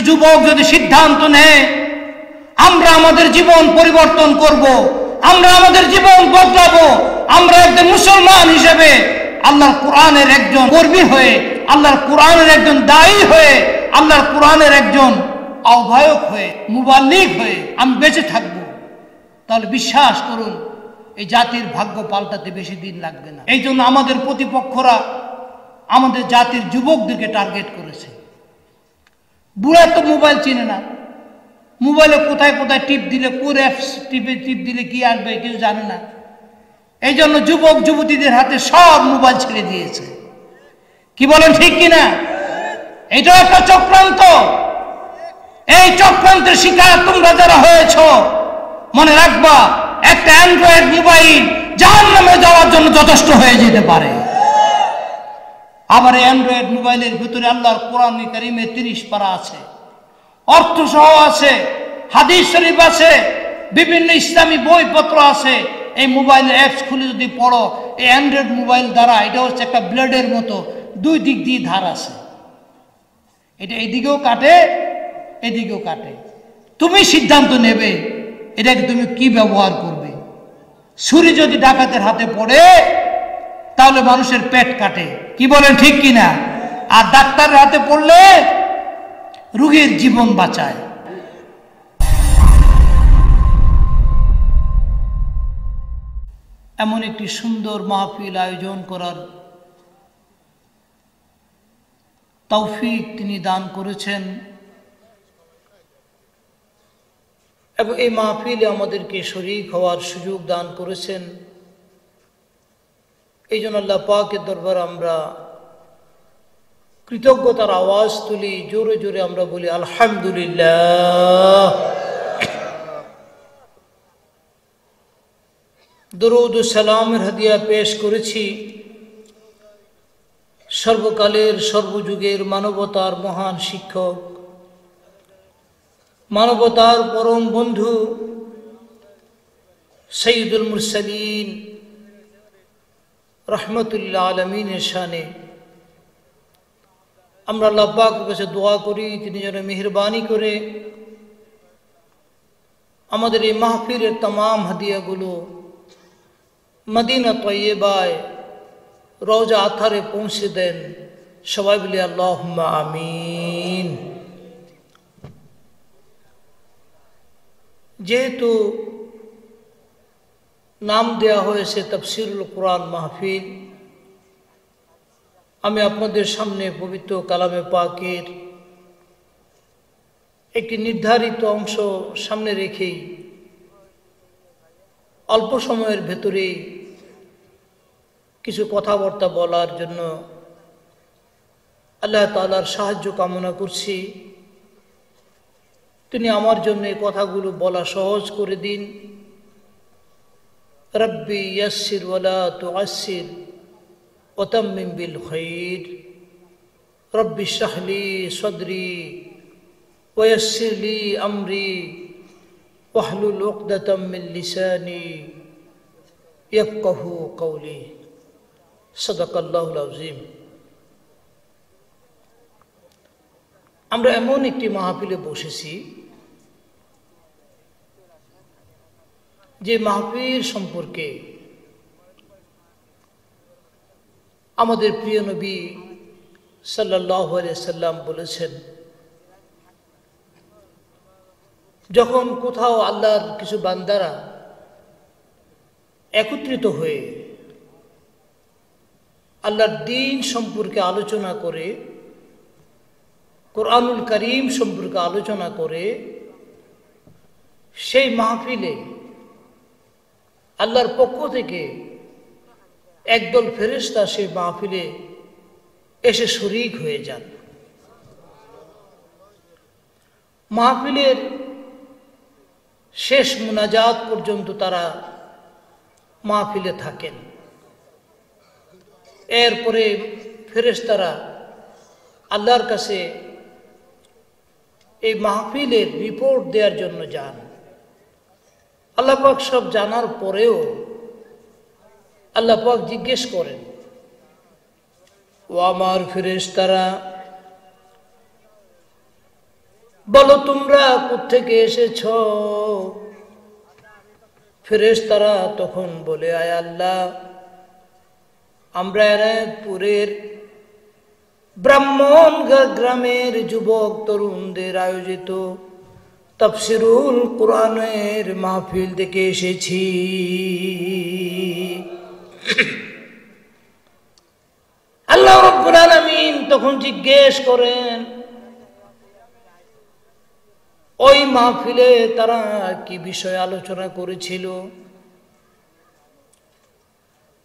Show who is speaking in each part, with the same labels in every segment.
Speaker 1: যুবক যদি সিদ্ধান্ত নেয় আমরা আমাদের জীবন পরিবর্তন করব, আমরা আমাদের জীবন বদলাবো, আমরা একজন মুসলমান হিসেবে আল্লাহর কোরআনের একজন কর্মী হয়ে, আল্লাহর কোরআনের একজন দায়ী হয়ে, আল্লাহর কোরআনের একজন আহ্বায়ক হয়ে, মুবাল্লিগ হয়ে আমি বেঁচে থাকব, তাহলে বিশ্বাস করুন এই জাতির ভাগ্য পাল্টাতে বেশি দিন লাগবে না। এই জন্য আমাদের প্রতিপক্ষরা আমাদের জাতির যুবকদেরকে টার্গেট করেছে। বুড়া তো মোবাইল চিনে না, মোবাইলে কোথায় কোথায় টিপ দিলে, কোন অ্যাপস টিপ দিলে কি আসবে কেউ জানে না। এই জন্য যুবক যুবতীদের হাতে সব মোবাইল ছেড়ে দিয়েছে। কি বলেন ঠিক কিনা? এটা একটা চক্রান্ত। এই চক্রান্তের শিকার তোমরা যারা হয়েছ, মনে রাখবা একটা অ্যান্ড্রয়েড মোবাইল জাহান্নামে যাওয়ার জন্য যথেষ্ট হয়ে যেতে পারে। আবার এই অ্যান্ড্রয়েড মোবাইলের ভিতরে আল্লাহর কোরআন কারীমে 30 পারা আছে, অর্থ সহ আছে, হাদিস শরীফ আছে, বিভিন্ন ইসলামী বইপত্র আছে। এই মোবাইলের অ্যাপস খুলে যদি পড়ো, এই অ্যান্ড্রয়েড মোবাইল দ্বারা এটা হচ্ছে একটা ব্লেডের মতো, দুই দিক দিয়ে ধার আছে, এটা এদিকেও কাটে এদিকেও কাটে। তুমি সিদ্ধান্ত নেবে এটাকে তুমি কি ব্যবহার করবে। ছুরি যদি ডাকাতের হাতে পড়ে তাহলে মানুষের পেট কাটে, কি বলেন ঠিক কিনা? আর ডাক্তারের হাতে পড়লে রোগীর জীবন বাঁচায়। এমন একটি সুন্দর মাহফিল আয়োজন করার তৌফিক তিনি দান করেছেন এবং এই মাহফিলে আমাদেরকে শরীক হওয়ার সুযোগ দান করেছেন। এই জন্য আল্লাহ পাকের দরবারে আমরা কৃতজ্ঞতার আওয়াজ তুলি, জোরে জোরে আমরা বলি আলহামদুলিল্লাহ। দরুদ ও সালামের হাদিয়া পেশ করেছি সর্বকালের সর্বযুগের মানবতার মহান শিক্ষক, মানবতার পরম বন্ধু সাইয়্যিদুল মুরসালিন রাহমাতুল্লিল আলামিনের শানে আমরা আল্লাহ পাকের কাছে দোয়া করি তিনি যেন মেহেরবানি করে আমাদের এই মাহফিলের तमाम হাদিয়াগুলো মদিনা তয়্যিবায় রওজা আথারে পৌঁছে দেন। সবাই বলি আল্লাহুম্মা আমিন। যেহেতু নাম দেয়া হয়েছে তাফসীরুল কোরআন মাহফিল, আমি আপনাদের সামনে পবিত্র কালামে পাকের একটি নির্ধারিত অংশ সামনে রেখেই অল্প সময়ের ভেতরে কিছু কথাবার্তা বলার জন্য আল্লাহ তাআলার সাহায্য কামনা করছি। তিনি আমার জন্য এই কথাগুলো বলা সহজ করে দিন। রব্বি ইয়াসসির ওয়ালা তুআসসির ওয়াতাম্মিম বিল খাইর, রব্বি ইশরাহ লি সাদরি ওয়ায়াসসির লি আমরি ওয়াহলুল উকদাতাম মিন লিসানি ইয়াফকাহু কওলি। সাদাকাল্লাহুল আযীম। আমরা এমন একটি মাহফিলে বসেছি যে মাহফিল সম্পর্কে আমাদের প্রিয় নবী সাল্লাল্লাহু আলাইহি সাল্লাম বলেছেন, যখন কোথাও আল্লাহর কিছু বান্দারা একত্রিত হয়ে আল্লাহর দ্বীন সম্পর্কে আলোচনা করে, কোরআনুল কারীম সম্পর্কে আলোচনা করে, সেই মাহফিলে আল্লাহর পক্ষ থেকে একদল ফেরেশতা সেই মাহফিলে এসে শরীক হয়ে যান। মাহফিলের শেষ মুনাজাত পর্যন্ত তারা মাহফিলে থাকেন। এরপরে ফেরেশতারা আল্লাহর কাছে এই মাহফিলের রিপোর্ট দেওয়ার জন্য যান। আল্লাহ পাক সব জানার পরেও আল্লাহ পাক জিজ্ঞেস করেন, ও আমার ফেরেশতারা,
Speaker 2: বলো তোমরা কোত্থেকে এসেছো? ফেরেশতারা তখন বলে, আয় আল্লাহ, আমরা এনায়েতপুরের ব্রাহ্মণগড় গ্রামের যুবক তরুণদের আয়োজিত তাফসীরুল কোরআনের মাহফিল থেকে এসেছি। আল্লাহ রাব্বুল আলামিন তখন জিজ্ঞেস করেন, ওই মাহফিলে তারা কি বিষয়ে আলোচনা করেছিল?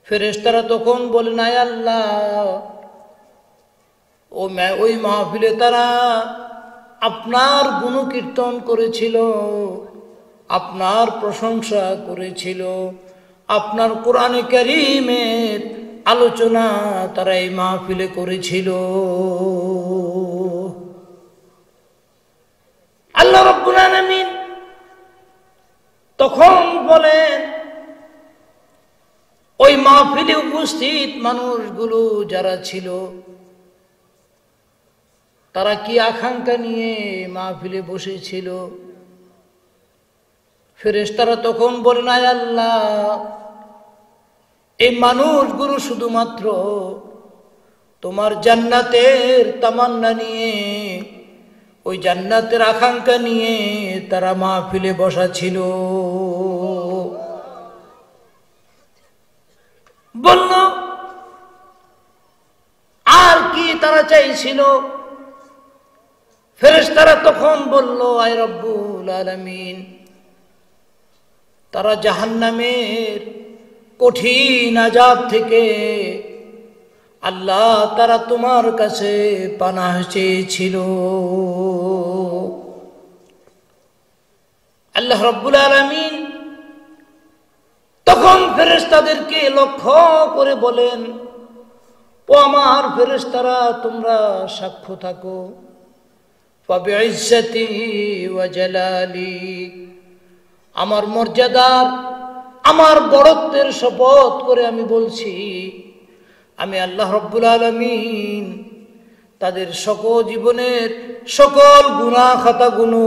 Speaker 2: ফেরেশতারা তখন বলেন, আয় আল্লাহ, ওই মাহফিলে তারা আপনার গুণকীর্তন করেছিল, আপনার প্রশংসা করেছিল, আপনার কোরআনে কারীমের আলোচনা তারা এই মাহফিলে করেছিল। আল্লাহ রাব্বুল আলামিন তখন বলেন, ওই মাহফিলে উপস্থিত মানুষগুলো যারা ছিল তারা কি আকাঙ্ক্ষা নিয়ে মাহফিলে বসেছিল? ফেরেশতারা তখন বলেন, আয় আল্লাহ, এই মানুষগুলো শুধুমাত্র তোমার জান্নাতের তামান্না নিয়ে, ওই জান্নাতের আকাঙ্ক্ষা নিয়ে তারা মাহফিলে বসা ছিল। বলল, আর কি তারা চাইছিল? ফেরেশতারা তখন বলল, আয় রব্বুল আলামিন, তারা জাহান্নামের কঠিন আযাব থেকে আল্লাহ তারা তোমার কাছে পানাহ চেয়েছিল। আল্লাহ রাব্বুল আলামিন তখন ফেরেশতাদেরকে লক্ষ্য করে বলেন, ও আমার ফেরেশতারা, তোমরা সাক্ষ্য থাকো, ফাবিইজ্জাতি ওয়া জালালি, আমার মর্যাদার, আমার বড়ত্বের শপথ করে আমি বলছি, আমি আল্লাহ রাব্বুল আলামিন তাদের সকল জীবনের সকল গুনাহ খাতাগুলো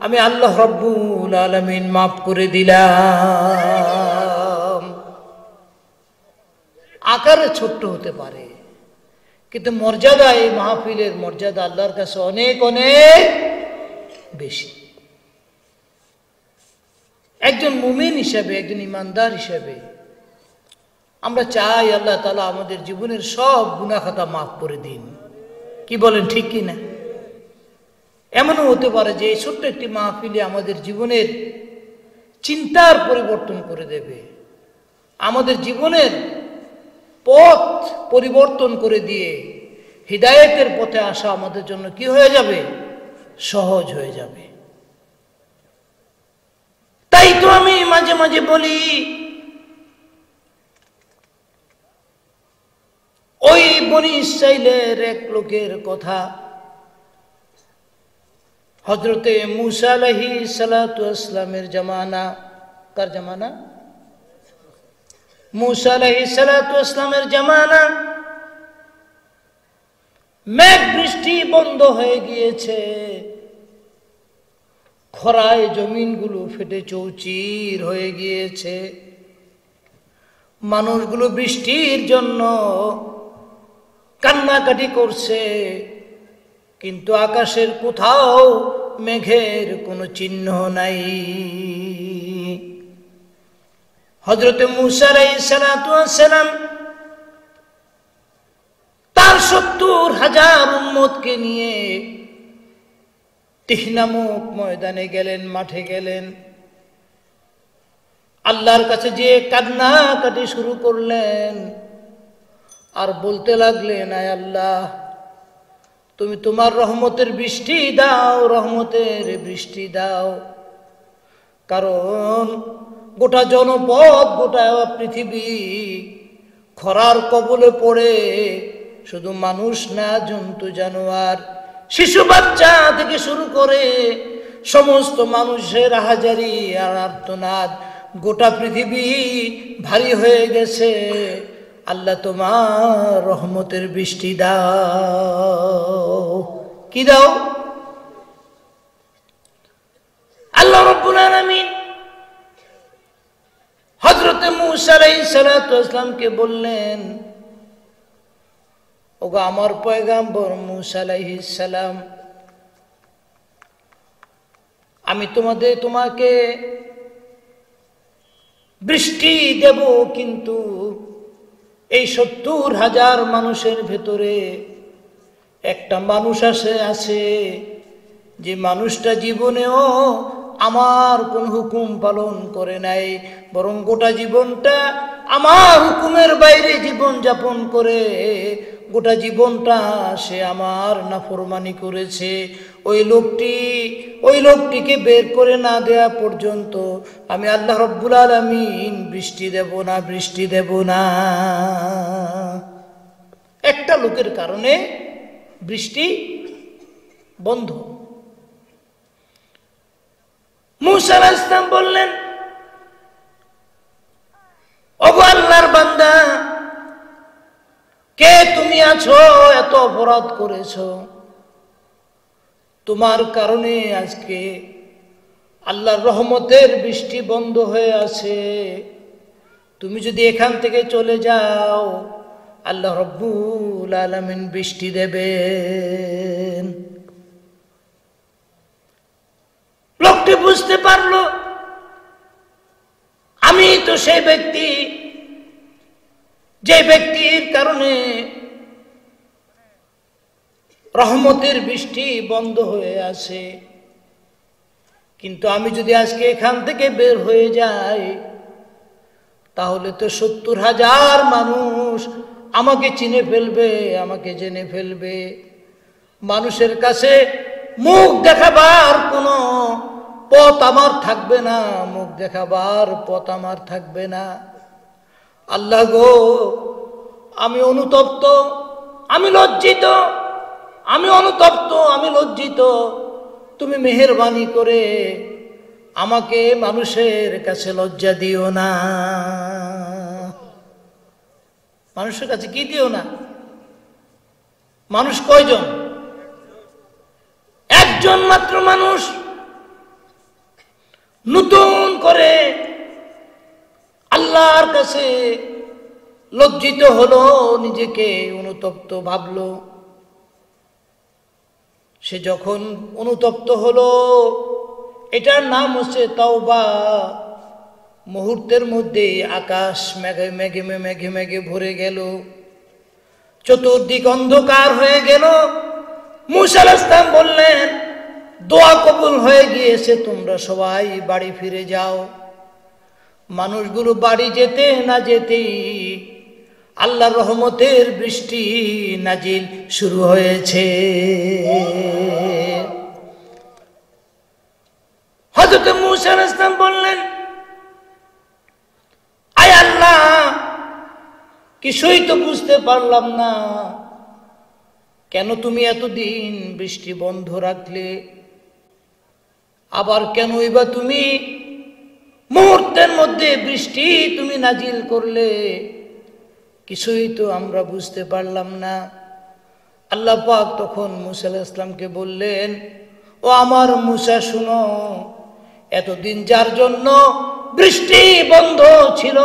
Speaker 2: আমি আল্লাহ রাব্বুল আলামিন মাফ করে দিলাম। আকারে ছোট্ট হতে পারে, কিন্তু মর্যাদা, এই মাহফিলের মর্যাদা আল্লাহর কাছে অনেক অনেক বেশি। একজন মুমিন হিসাবে, একজন ইমানদার হিসাবে আমরা চাই আল্লাহ তাআলা আমাদের জীবনের সব গুনাহ খাতা মাফ করে দিন। কি বলেন, ঠিক কি না? এমনও হতে পারে যে এই ছোট্ট একটি মাহফিলে আমাদের জীবনের চিন্তার পরিবর্তন করে দেবে, আমাদের জীবনের পথ পরিবর্তন করে দিয়ে হিদায়াতের পথে আসা আমাদের জন্য কি হয়ে যাবে? সহজ হয়ে যাবে। তাই তো আমি মাঝে মাঝে বলি, ওই বনি ইসরাইলের এক লোকের কথা, হযরতে মূসা আলাইহিস সালাতু ওয়াস সালামের জামানা। কার জামানা? মূসা আলাইহিস সালাতু ওয়াস সালামের জামানা। মেঘ বৃষ্টি বন্ধ হয়ে গিয়েছে, খরায় জমিনগুলো ফেটে চৌচির হয়ে গিয়েছে, মানুষগুলো বৃষ্টির জন্য কান্নাকাটি করছে, কিন্তু আকাশের কোথাও মেঘের কোনো চিহ্ন নাই। হযরতে মূসা আলাইহিস সালাতু ওয়াস সালাম তার ৭০,০০০ উম্মতকে নিয়ে তিহ নামক ময়দানে গেলেন, মাঠে গেলেন। আল্লাহর কাছে যে কান্নাকাটি শুরু করলেন আর বলতে লাগলেন, আয় আল্লাহ, তুমি তোমার রহমতের বৃষ্টি দাও, রহমতের বৃষ্টি দাও। কারণ গোটা জনপদ, গোটা পৃথিবী খরার কবলে পড়ে শুধু মানুষ না, জন্তু জানোয়ার, শিশু বাচ্চা থেকে শুরু করে সমস্ত মানুষের হাজারি আর আর্তনাদ, গোটা পৃথিবী ভারী হয়ে গেছে। আল্লাহ তোমার রহমতের বৃষ্টি দাও। কি দাও? রব্বুল আলামিন হযরত মূসা আলাইহিস সালাতু ওয়াস সালামকে বললেন, ওগো আমার পয়গম্বর মূসা আলাইহিস সালাম, আমি তোমাকে বৃষ্টি দেব, কিন্তু এই 70,000 মানুষের ভেতরে একটা মানুষ আছে যে মানুষটা জীবনেও আমার কোন হুকুম পালন করে নাই, বরং গোটা জীবনটা আমার হুকুমের বাইরে জীবন যাপন করে গোটা জীবনটা সে আমার নাফরমানি করেছে। ওই লোকটিকে বের করে না দেয়া পর্যন্ত আমি আল্লাহ রব্বুল আলামিন বৃষ্টি দেব না। একটা লোকের কারণে বৃষ্টি বন্ধ। মূসা আলাইহিস সালাম বললেন, ওগো আল্লাহর বান্দা, কে তুমি আছো, এত অপরাধ করেছো, তোমার কারণে আজকে আল্লাহর রহমতের বৃষ্টি বন্ধ হয়ে আছে। তুমি যদি এখান থেকে চলে যাও, আল্লাহ রব্বুল আলামিন বৃষ্টি দেবেন। লোকটি বুঝতে পারলো, আমি তো সেই ব্যক্তি যে ব্যক্তির কারণে রহমতের বৃষ্টি বন্ধ হয়ে আছে, কিন্তু আমি যদি আজকে এখান থেকে বের হয়ে যাই, তাহলে তো 70,000 মানুষ আমাকে চিনে ফেলবে, আমাকে জেনে ফেলবে। মানুষের কাছে মুখ দেখাবার কোনো পথ আমার থাকবে না, মুখ দেখাবার পথ আমার থাকবে না। আল্লাহ গো, আমি অনুতপ্ত, আমি লজ্জিত, আমি অনুতপ্ত, আমি লজ্জিত। তুমি মেহেরবানি করে আমাকে মানুষের কাছে লজ্জা দিও না। মানুষের কাছে কি দিও না? মানুষ কয়জন? একজন মাত্র মানুষ নতুন করে আল্লাহর কাছে লজ্জিত হলো, নিজেকে অনুতপ্ত ভাবলো। সে যখন অনুতপ্ত হলো, এটার নাম হচ্ছে তাওবা। মুহূর্তের মধ্যে আকাশ মেঘে ভরে গেল, চতুর্দিক অন্ধকার হয়ে গেল। মূসা আলাইহিস সালাম বললেন, দোয়া কবুল হয়ে গিয়েছে, তোমরা সবাই বাড়ি ফিরে যাও। মানুষগুলো বাড়ি যেতে না যেতেই আল্লাহর রহমতের বৃষ্টি নাজিল শুরু হয়েছে। হযরত মূসা আলাইহিস সালাম বললেন, আয় আল্লাহ, কিছুই তো বুঝতে পারলাম না, কেন তুমি এতদিন বৃষ্টি বন্ধ রাখলে, আবার কেনই বা তুমি মুহূর্তের মধ্যে বৃষ্টি তুমি নাজিল করলে, কিছুই তো আমরা বুঝতে পারলাম না। আল্লাহ পাক তখন মূসা আলাইহিস সালামকে বললেন, ও আমার মূসা, শুনো, এতদিন যার জন্য বৃষ্টি বন্ধ ছিল,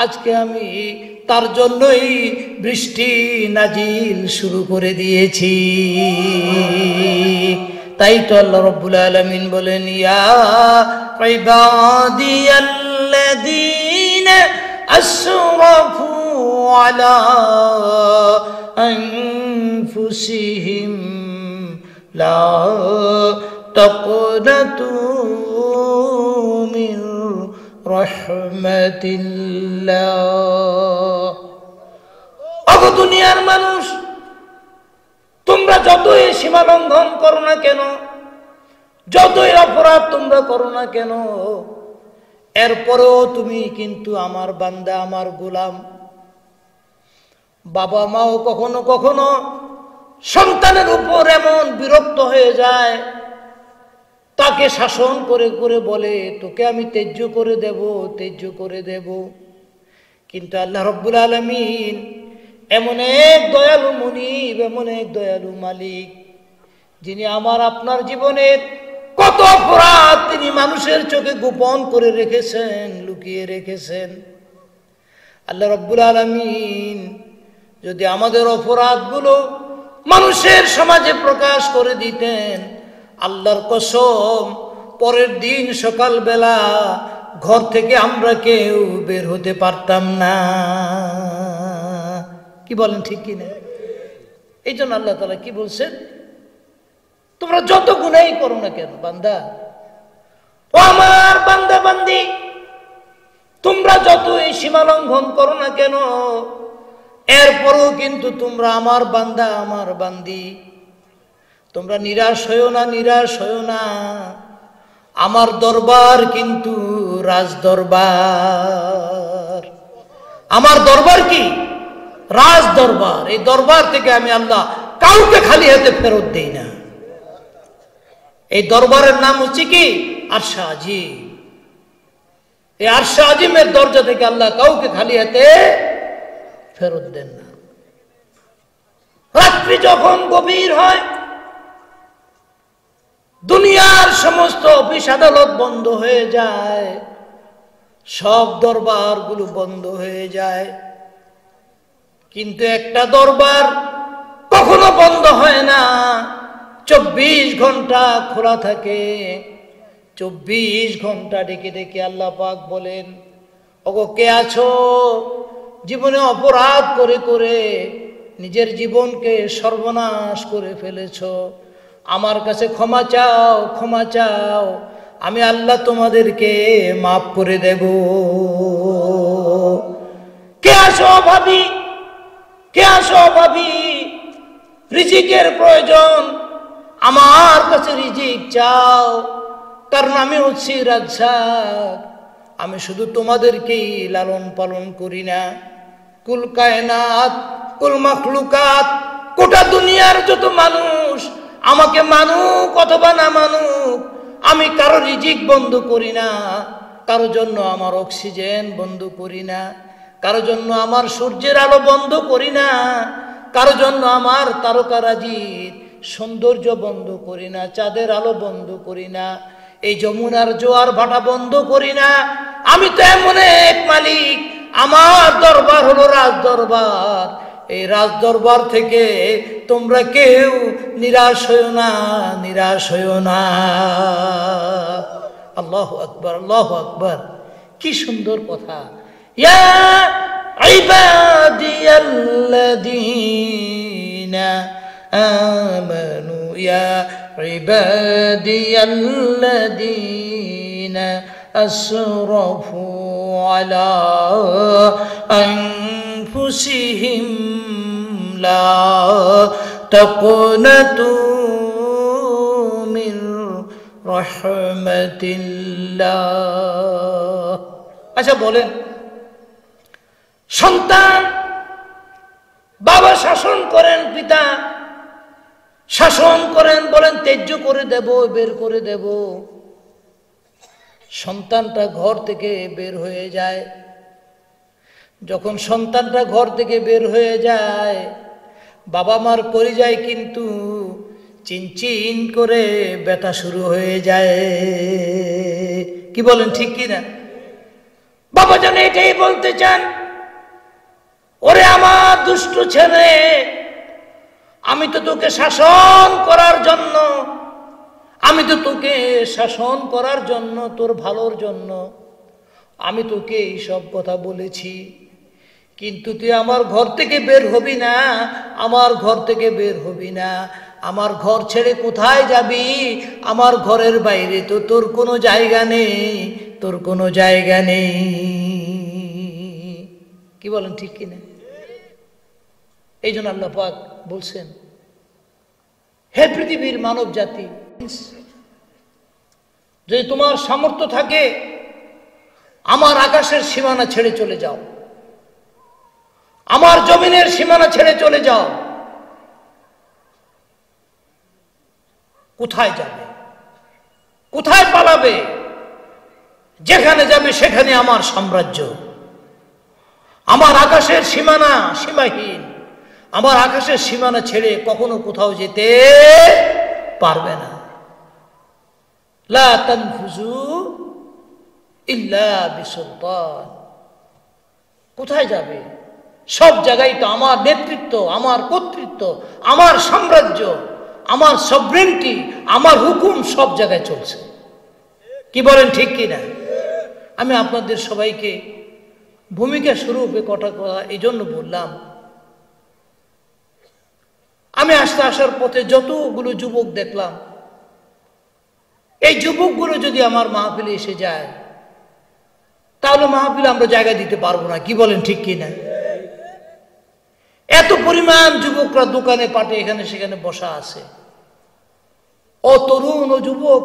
Speaker 2: আজকে আমি তার জন্যই বৃষ্টি নাজিল শুরু করে দিয়েছি। তাই তো আল্লাহ রাব্বুল আলামিন বলেন, ইয়া ইবাদিয়াল্লাযীনা আসরাফু আলা আনফুসিহিম লা তাকনাতু মিন রাহমাতিল্লাহ। ওগো দুনিয়ার মানুষ, তোমরা যতই সীমা লঙ্ঘন করো না কেন, যতই অপরাধ তোমরা করো না কেন, এরপরেও তুমি কিন্তু আমার বান্দা, আমার গোলাম। বাবা মাও কখনো কখনো সন্তানের উপর এমন বিরক্ত হয়ে যায়, তাকে শাসন করে করে বলে, তোকে আমি তেজ্য করে দেব। কিন্তু আল্লাহ রাব্বুল আলামিন এমন এক দয়ালু মুনিব, এমন এক দয়ালু মালিক, যিনি আমার আপনার জীবনের কত অপরাধ তিনি মানুষের চোখে গোপন করে রেখেছেন, লুকিয়ে রেখেছেন। আল্লাহ রাব্বুল আলামিন যদি আমাদের অপরাধগুলো মানুষের সমাজে প্রকাশ করে দিতেন, আল্লাহর কসম পরের দিন সকালবেলা ঘর থেকে আমরা কেউ বের হতে পারতাম না। কি বলেন, ঠিক কিনা? এই জন্য আল্লাহ তাআলা কি বলছেন, তোমরা যত গুনাহ করো না কেন বান্দা, ও আমার বান্দা বান্দি, তোমরা যত এই সীমা লঙ্ঘন করো না কেন, এরপরও কিন্তু তোমরা আমার বান্দা আমার বান্দি। তোমরা নিরাশ হইও না, নিরাশ হইও না। আমার দরবার কিন্তু রাজ দরবার। আমার দরবার কি? রাজ দরবার। এই দরবার থেকে আমি আল্লাহ কাউকে খালি হাতে ফেরত দেই না। এই দরবারের নাম হচ্ছে কি? আরশে আজিম। এই আরশে আজিমের দরজা থেকে আল্লাহ কাউকে খালি হাতে ফেরত দেন না। রাত্রি যখন গভীর হয়, দুনিয়ার সমস্ত অফিস আদালত বন্ধ হয়ে যায়, সব দরবারগুলো বন্ধ হয়ে যায়, কিন্তু একটা দরবার কখনো বন্ধ হয় না, 24 ঘন্টা খোলা থাকে। 24 ঘন্টা ডেকে ডেকে আল্লাহ পাক বলেন, ওগো কে আছো জীবনে অপরাধ করে করে নিজের জীবনকে সর্বনাশ করে ফেলেছো, আমার কাছে ক্ষমা চাও, ক্ষমা চাও, আমি আল্লাহ তোমাদেরকে মাফ করে দেব। কে আসো ভাবি, কে আসো ভাবি, রিজিকের প্রয়োজন, আমার কাছে রিজিক চাও, কারণ আমি হচ্ছি রাজ্জাক। আমি শুধু তোমাদেরকেই লালন পালন করি না, কুল কায়নাত, কুল মাখলুকাত, গোটা দুনিয়ার যত মানুষ আমাকে মানুক অথবা না মানুক, আমি কারো রিজিক বন্ধ করি না, কারো জন্য আমার অক্সিজেন বন্ধ করি না, কারো জন্য আমার সূর্যের আলো বন্ধ করি না, কারো জন্য আমার তারকারাজির সৌন্দর্য বন্ধ করি না, চাঁদের আলো বন্ধ করি না, এই যমুনার জোয়ার ভাটা বন্ধ করি না। আমি তো এমন এক মালিক, আমার দরবার হলো রাজ দরবার। এই রাজ দরবার থেকে তোমরা কেউ নিরাশ হইও না, নিরাশ হইও না। আল্লাহু আকবার, আল্লাহু আকবার, কি সুন্দর কথা। ইয়া ইবাদিয়াল্লাযীনা আমানু, ইয়া ইবাদিয়াল্লাযীনা আসরাফু আলা আনফুসিহিম লা তাকনাতু মিন রাহমাতিল্লাহ। আচ্ছা বলেন, সন্তান, বাবা শাসন করেন, পিতা শাসন করেন, বলেন ত্যায্য করে দেব, বের করে দেব। সন্তানটা ঘর থেকে বের হয়ে যায়। যখন সন্তানটা ঘর থেকে বের হয়ে যায়, বাবা মার কলিজায় কিন্তু চিনচিন করে ব্যথা শুরু হয়ে যায়। কি বলেন, ঠিক কি না? বাবা যেন এটাই বলতে চান, ওরে আমার দুষ্ট ছেলে, আমি তো তোকে শাসন করার জন্য, আমি তো তোকে শাসন করার জন্য, তোর ভালোর জন্য আমি তোকে এই সব কথা বলেছি, কিন্তু তুই আমার ঘর থেকে বের হবি না, আমার ঘর থেকে বের হবি না। আমার ঘর ছেড়ে কোথায় যাবি? আমার ঘরের বাইরে তো তোর কোনো জায়গা নেই, তোর কোনো জায়গা নেই। কি বলেন, ঠিক কিনা? এই জন্য আল্লাহ পাক বলছেন, হে পৃথিবীর মানব জাতি, যদি তোমার সামর্থ্য থাকে আমার আকাশের সীমানা ছেড়ে চলে যাও, আমার জমিনের সীমানা ছেড়ে চলে যাও। কোথায় যাবে? কোথায় পালাবে? যেখানে যাবে সেখানে আমার সাম্রাজ্য। আমার আকাশের সীমানা সীমাহীন, আমার আকাশের সীমানা ছেড়ে কখনো কোথাও যেতে পারবে না। লা তানফুযু ইল্লা বিসুলতান। কোথায় যাবে? সব জায়গায় তো আমার নেতৃত্ব, আমার কর্তৃত্ব, আমার সাম্রাজ্য, আমার সভরেন্টি, আমার হুকুম সব জায়গায় চলছে। কি বলেন ঠিক কি না? আমি আপনাদের সবাইকে ভূমিকা স্বরূপে কথা এই জন্য বললাম, আমি আসার পথে যতগুলো যুবক দেখলাম, এই যুবকগুলো যদি আমার মাহফিলে এসে যায় তাহলে মাহফিলে আমরা জায়গা দিতে পারবো না। কি বলেন ঠিক কি না? এত পরিমাণ যুবকরা দোকানে পাটে এখানে সেখানে বসা আছে। ও তরুণ, ও যুবক,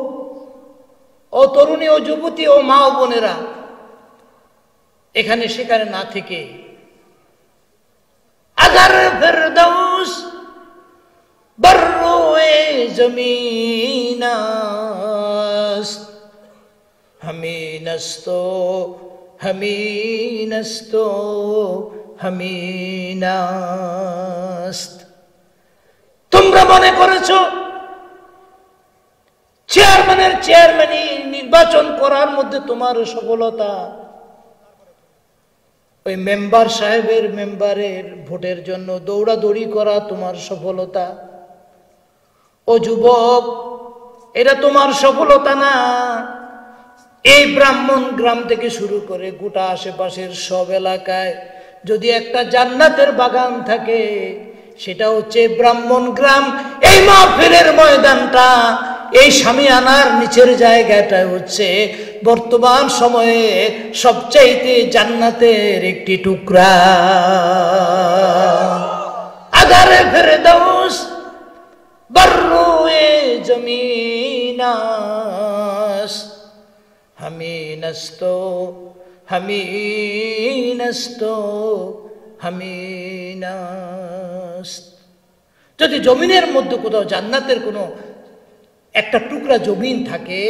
Speaker 2: ও তরুণী, ও যুবতী, ও মা ও বোনেরা এখানে সেখানে না থেকে আগার ফেরদাউস বর্রোয়ে জমিনাস হামিনস্তো হামিনস্তো হামিনাস্ত। তোমরা মনে করেছো চেয়ারম্যানি নির্বাচন করার মধ্যে তোমার সফলতা, ওই মেম্বার সাহেবের মেম্বারের ভোটের জন্য দৌড়াদৌড়ি করা তোমার সফলতা। ও যুবক, এটা তোমার সফলতা না। এই ব্রাহ্মণ গ্রাম থেকে শুরু করে গোটা আশেপাশের সব এলাকায় যদি একটা জান্নাতের বাগান থাকে সেটা হচ্ছে ব্রাহ্মণ গ্রাম। এই মাহফিলের ময়দানটা, এই শামিয়ানার নিচের জায়গাটা হচ্ছে বর্তমান সময়ে সবচাইতে জান্নাতের একটি টুকরা। আগারে ফেরদাউস বর্রোয়ে জমিনাস হামিনস্তো হামিনস্তো হামিনাস্ত। যদি জমিনের মধ্যে কোথাও জান্নাতের কোনো একটা টুকরা জমিন থাকে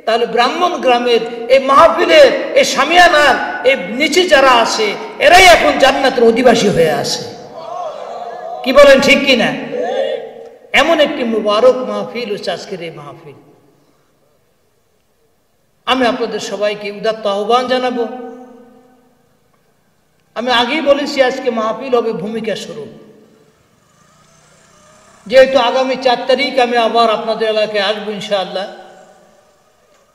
Speaker 2: তাহলে ব্রাহ্মণ গ্রামের এই মাহফিলের এই শামিয়ানার এই নিচে যারা আছে এরাই এখন জান্নাতের অধিবাসী হয়ে আছে। কি বলেন ঠিক কি না? এমন একটি মুবারক মাহফিল হচ্ছে আজকের এই মাহফিল। আমি আপনাদের সবাইকে উদাত্ত আহ্বান জানাবো। আমি আগেই বলেছি আজকে মাহফিল হবে ভূমিকা স্বরূপ। যেহেতু আগামী 4 তারিখ আমি আবার আপনাদের এলাকায় আসবো ইনশাআল্লাহ,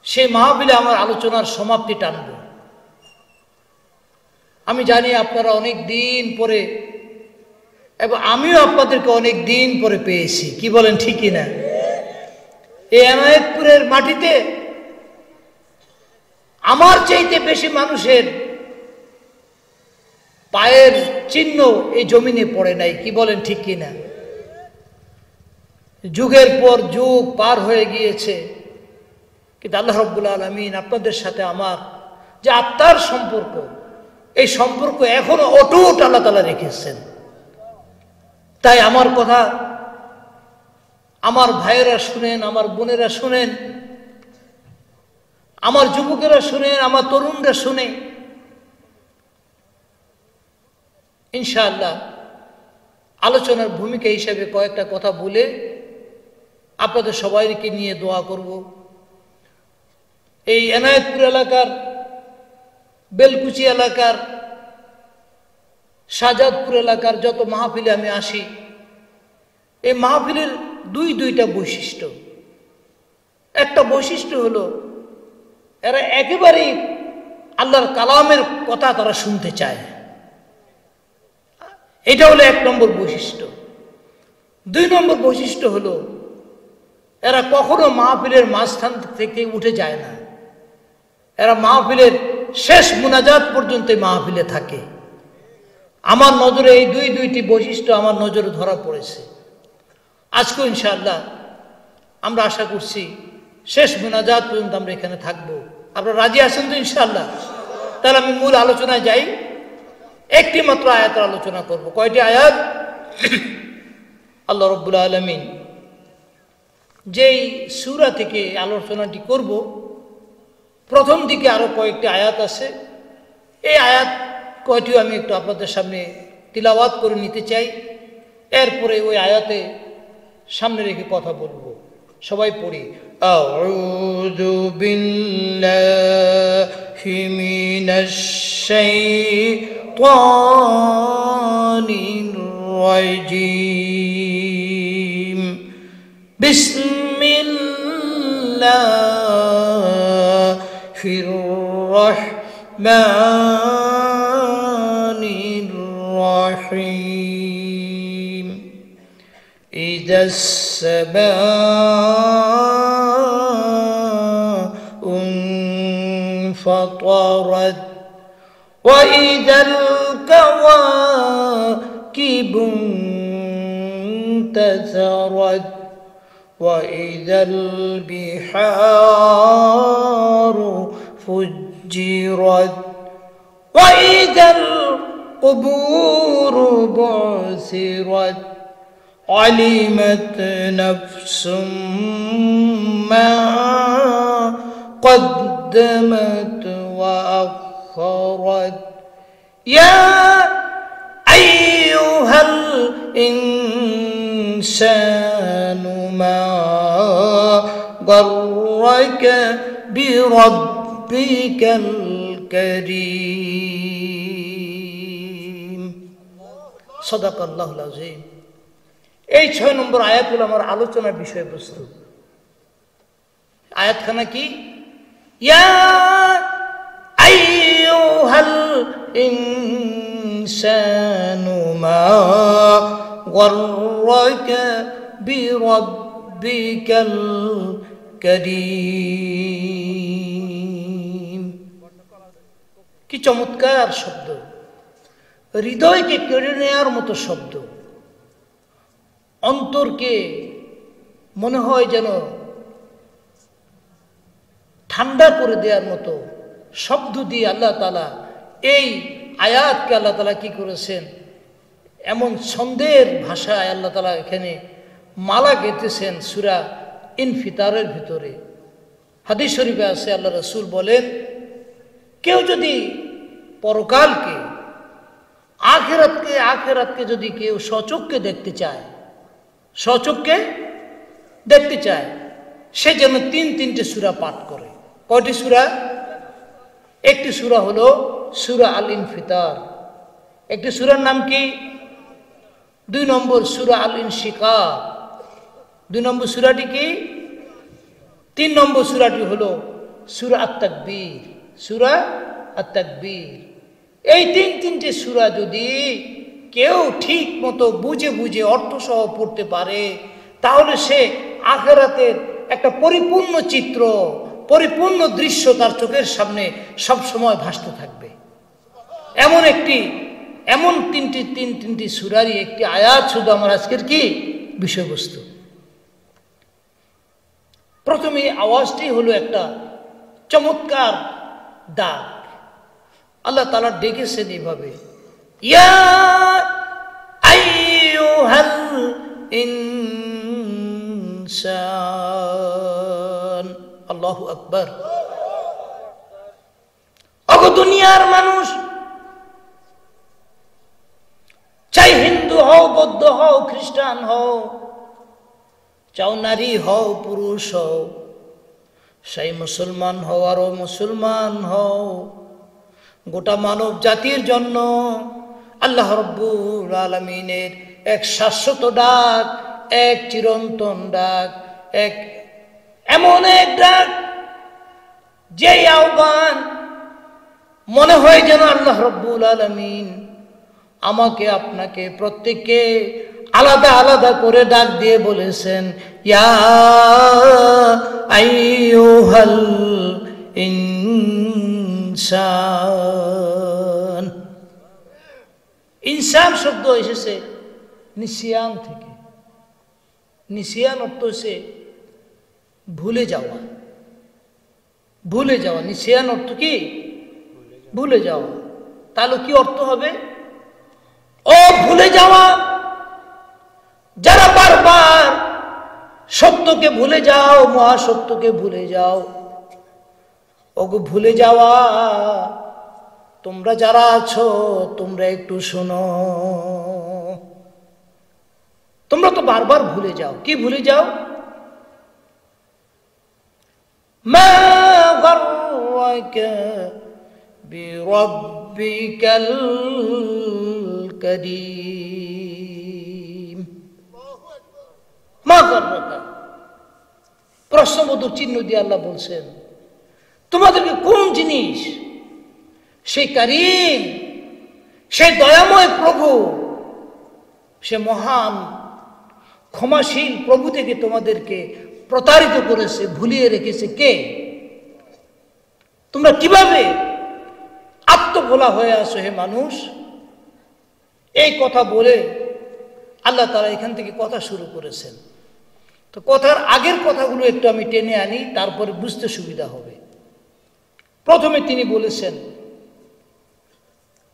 Speaker 2: সেই মাহফিলে আমার আলোচনার সমাপ্তি টানব। আমি জানি আপনারা অনেক দিন পরে, এবং আমিও আপনাদেরকে অনেক দিন পরে পেয়েছি। কি বলেন ঠিক কিনা? এই এনায়েতপুরের মাটিতে আমার চাইতে বেশি মানুষের পায়ের চিহ্ন এই জমিনে পড়ে নাই। কি বলেন ঠিক কিনা? যুগের পর যুগ পার হয়ে গিয়েছে, কিন্তু আল্লাহ রাব্বুল আলামিন আপনাদের সাথে আমার যে আত্মার সম্পর্ক, এই সম্পর্ক এখনো অটুট আল্লাহ তাআলা রেখেছেন। তাই আমার কথা আমার ভাইয়েরা শুনেন, আমার বোনেরা শুনেন, আমার যুবকেরা শুনেন, আমার তরুণরা শুনে। ইনশাআল্লাহ আলোচনার ভূমিকা হিসেবে কয়েকটা কথা বলে আপনাদের সবাইকে নিয়ে দোয়া করব। এই এনায়েতপুর এলাকার, বেলকুচি এলাকার, শাহজাদপুর এলাকার যত মাহফিলে আমি আসি, এই মাহফিলের দুইটা বৈশিষ্ট্য। একটা বৈশিষ্ট্য হলো এরা একেবারেই আল্লাহর কালামের কথা তারা শুনতে চায়। এটা হলো 1 নম্বর বৈশিষ্ট্য। 2 নম্বর বৈশিষ্ট্য হলো এরা কখনো মাহফিলের মাঝখান থেকে উঠে যায় না। এরা মাহফিলের শেষ মুনাজাত পর্যন্ত মাহফিলে থাকে। আমার নজরে এই দুইটি বৈশিষ্ট্য আমার নজরে ধরা পড়েছে। আজকে ইনশাআল্লাহ আমরা আশা করছি শেষ মুনাজাত পর্যন্ত আমরা এখানে থাকবো। আপনারা রাজি আছেন তো ইনশাআল্লাহ? তাহলে আমি মূল আলোচনায় যাই। একটি মাত্র আয়াতের আলোচনা করব। কয়টি আয়াত? আল্লাহ রাব্বুল আলামিন যেই সূরা থেকে আলোচনাটি করব, প্রথম দিকে আরো কয়েকটি আয়াত আছে। এই আয়াত কয়টিও আমি একটু আপনাদের সামনে তিলাওয়াত করে নিতে চাই। এরপরে ওই আয়াতে সামনে রেখে কথা বলবো। সবাই পড়ি আউযু বিল্লাহি মিনাশ শাইতানির রাজিম বিসমিল্লাহির রাহমানির রাহিম ইযাস সামাউ انفطرت وإذا الكواكب انتثرت وإذا البحار فجرت وإذا القبور بعثرت علمت نفس ما قدمت وأخرت يا أيها الإنسان ما غرك بربك الكريم صدق الله العظيم এই 6 নম্বর আয়াত হলো আমার আলোচনার বিষয়বস্তু আয়াতখানা কি ইয়া আইয়ুহাল ইনসানু মা গররাকা বিরাব্বিকাল কারীম কি চমৎকার শব্দ হৃদয়কে কেড়ে নেওয়ার মতো শব্দ অন্তরকে মনে হয় যেন ঠান্ডা করে দেওয়ার মতো শব্দ দিয়ে আল্লাহ তাআলা এই আয়াতকে আল্লাহ তাআলা কি করেছেন এমন ছন্দের ভাষায় আল্লাহ তাআলা এখানে মালা গেঁথেছেন সূরা ইনফিতারের ভিতরে হাদিস শরীফে আছে আল্লাহ রাসূল বলেন কেউ যদি পরকালকে আখিরাতকে যদি কেউ সচক্ষে দেখতে চায় সে যেন 3-3টে সূরা পাঠ করে কয়টি সূরা একটি সূরা হলো সূরা আল ইনফিতার একটি সূরার নাম কি 2 নম্বর সূরা আল ইনশিকাক 2 নম্বর সূরাটি কি 3 নম্বর সূরাটি হলো সূরা আত-তাকবীর এই 3-3টে সূরা যদি কেউ ঠিক মতো বুঝে অর্থ সহ পড়তে পারে তাহলে সে আখিরাতের একটা পরিপূর্ণ চিত্র পরিপূর্ণ দৃশ্য তার চোখের সামনে সব সময় ভাসতে থাকবে এমন তিনটি সূরারই একটি আয়াত শুধু আমার আজকের কি বিষয়বস্তু প্রথমে আওয়াজটি হলো একটা চমৎকার ডাক আল্লাহ তাআলা ডেকেছেন এইভাবে ইয়া আইয়ুহাল ইনসান আল্লাহু আকবার ওগো দুনিয়ার মানুষ চাই হিন্দু হও বৌদ্ধ হও খ্রিস্টান হও চাও নারী হও পুরুষ হও সেই মুসলমান হও আরো মুসলমান হও গোটা মানব জাতির জন্য আল্লাহ রাব্বুল আলামিনের এক শাশ্বত ডাক এক চিরন্তন ডাক এমন এক ডাক যে আহ্বান মনে হয় যেন আল্লাহ রাব্বুল আলামিন আমাকে আপনাকে প্রত্যেককে আলাদা আলাদা করে ডাক দিয়ে বলেছেন ইয়া আইয়ুহাল ইনসান ইনসান শব্দ এসেছে নিসিয়ান থেকে নিসিয়ান অর্থ হচ্ছে ভুলে যাওয়া নিসিয়ান অর্থ কি ভুলে যাওয়া তাহলে কি অর্থ হবে ও ভুলে যাওয়া যারা বারবার সত্যকে ভুলে যাও মহাসত্যকে ভুলে যাও ওগো ভুলে যাওয়া তোমরা যারা আছো তোমরা একটু শোনো তোমরা তো বারবার ভুলে যাও কি ভুলে যাও বিরাব্বিকাল কারীম। মা গাররাকা, প্রশ্নবোধক চিহ্ন দিয়ে আল্লাহ বলছেন তোমাদেরকে কোন জিনিস সেই কারীম, সেই দয়াময় প্রভু, সে মহান ক্ষমাশীল প্রভু থেকে তোমাদেরকে প্রতারিত করেছে, ভুলিয়ে রেখেছে কে? তোমরা কিভাবে আত্মভোলা হয়ে আসো হে মানুষ? এই কথা বলে আল্লাহ তাআলা এখান থেকে কথা শুরু করেছেন। তো কথার আগের কথাগুলো একটু আমি টেনে আনি, তারপরে বুঝতে সুবিধা হবে। প্রথমে তিনি বলেছেন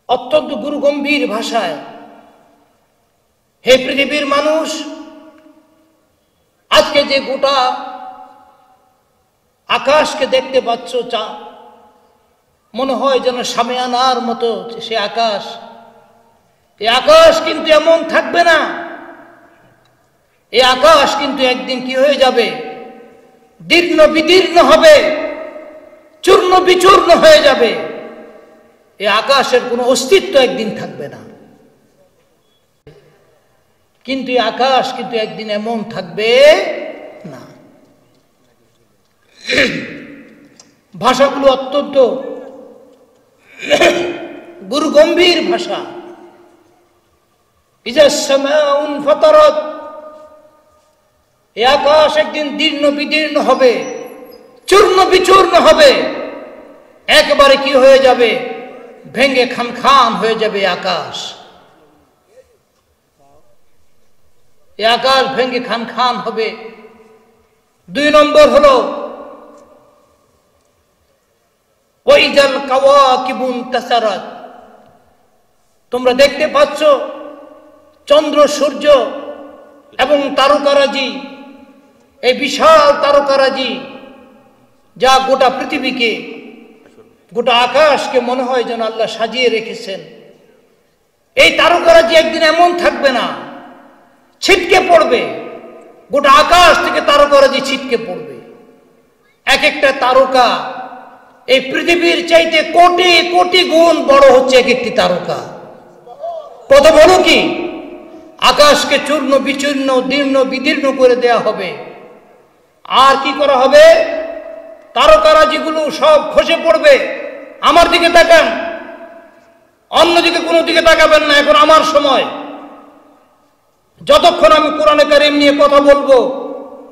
Speaker 2: অত্যন্ত গুরুগম্ভীর ভাষায়, হে পৃথিবীর মানুষ, আজকে যে গোটা আকাশকে দেখতে পাচ্ছ, মনে হয় যেন শামিয়ানার মতো সে আকাশ, এই আকাশ কিন্তু এমন থাকবে না। এই আকাশ কিন্তু একদিন কি হয়ে যাবে? দীর্ণ বিদীর্ণ হবে, চূর্ণ বিচূর্ণ হয়ে যাবে। এই আকাশের কোনো অস্তিত্ব একদিন থাকবে না। কিন্তু এই আকাশ কিন্তু একদিন এমন থাকবে না। ভাষাগুলো অত্যন্ত গুরুগম্ভীর ভাষা। ইজাস সামাউন ফাতারাত, এই আকাশ একদিন দীর্ণ বিদীর্ণ হবে, চূর্ণ বিচূর্ণ হবে, একেবারে কি হয়ে যাবে? ভেঙে খান খান হয়ে যাবে আকাশ। এই আকাশ ভেঙে খান খান হবে। 2 নম্বর হলো ওয়াইজাল কাওয়াকিবুন তাসারাত, তোমরা দেখতে পাচ্ছ চন্দ্র সূর্য এবং তারকারাজি, এই বিশাল তারকারাজি যা গোটা পৃথিবীকে, গোটা আকাশকে মনে হয় যেন আল্লাহ সাজিয়ে রেখেছেন। এই তারকারাজি একদিন এমন থাকবে না, ছিটকে পড়বে। গোটা আকাশ থেকে তারকারাজি ছিটকে পড়বে। এক একটা তারকা এই পৃথিবীর চাইতে কোটি কোটি গুণ বড় হচ্ছে এক একটি তারকা। প্রথম হলো কি? আকাশকে চূর্ণ বিচূর্ণ দীর্ণ বিদীর্ণ করে দেয়া হবে। আর কি করা হবে? তারকারাজিগুলো সব খসে পড়বে। আমার দিকে তাকান, অন্যদিকে কোনো দিকে তাকাবেন না। এখন আমার সময়। যতক্ষণ আমি কোরআনে কারীম নিয়ে কথা বলবো,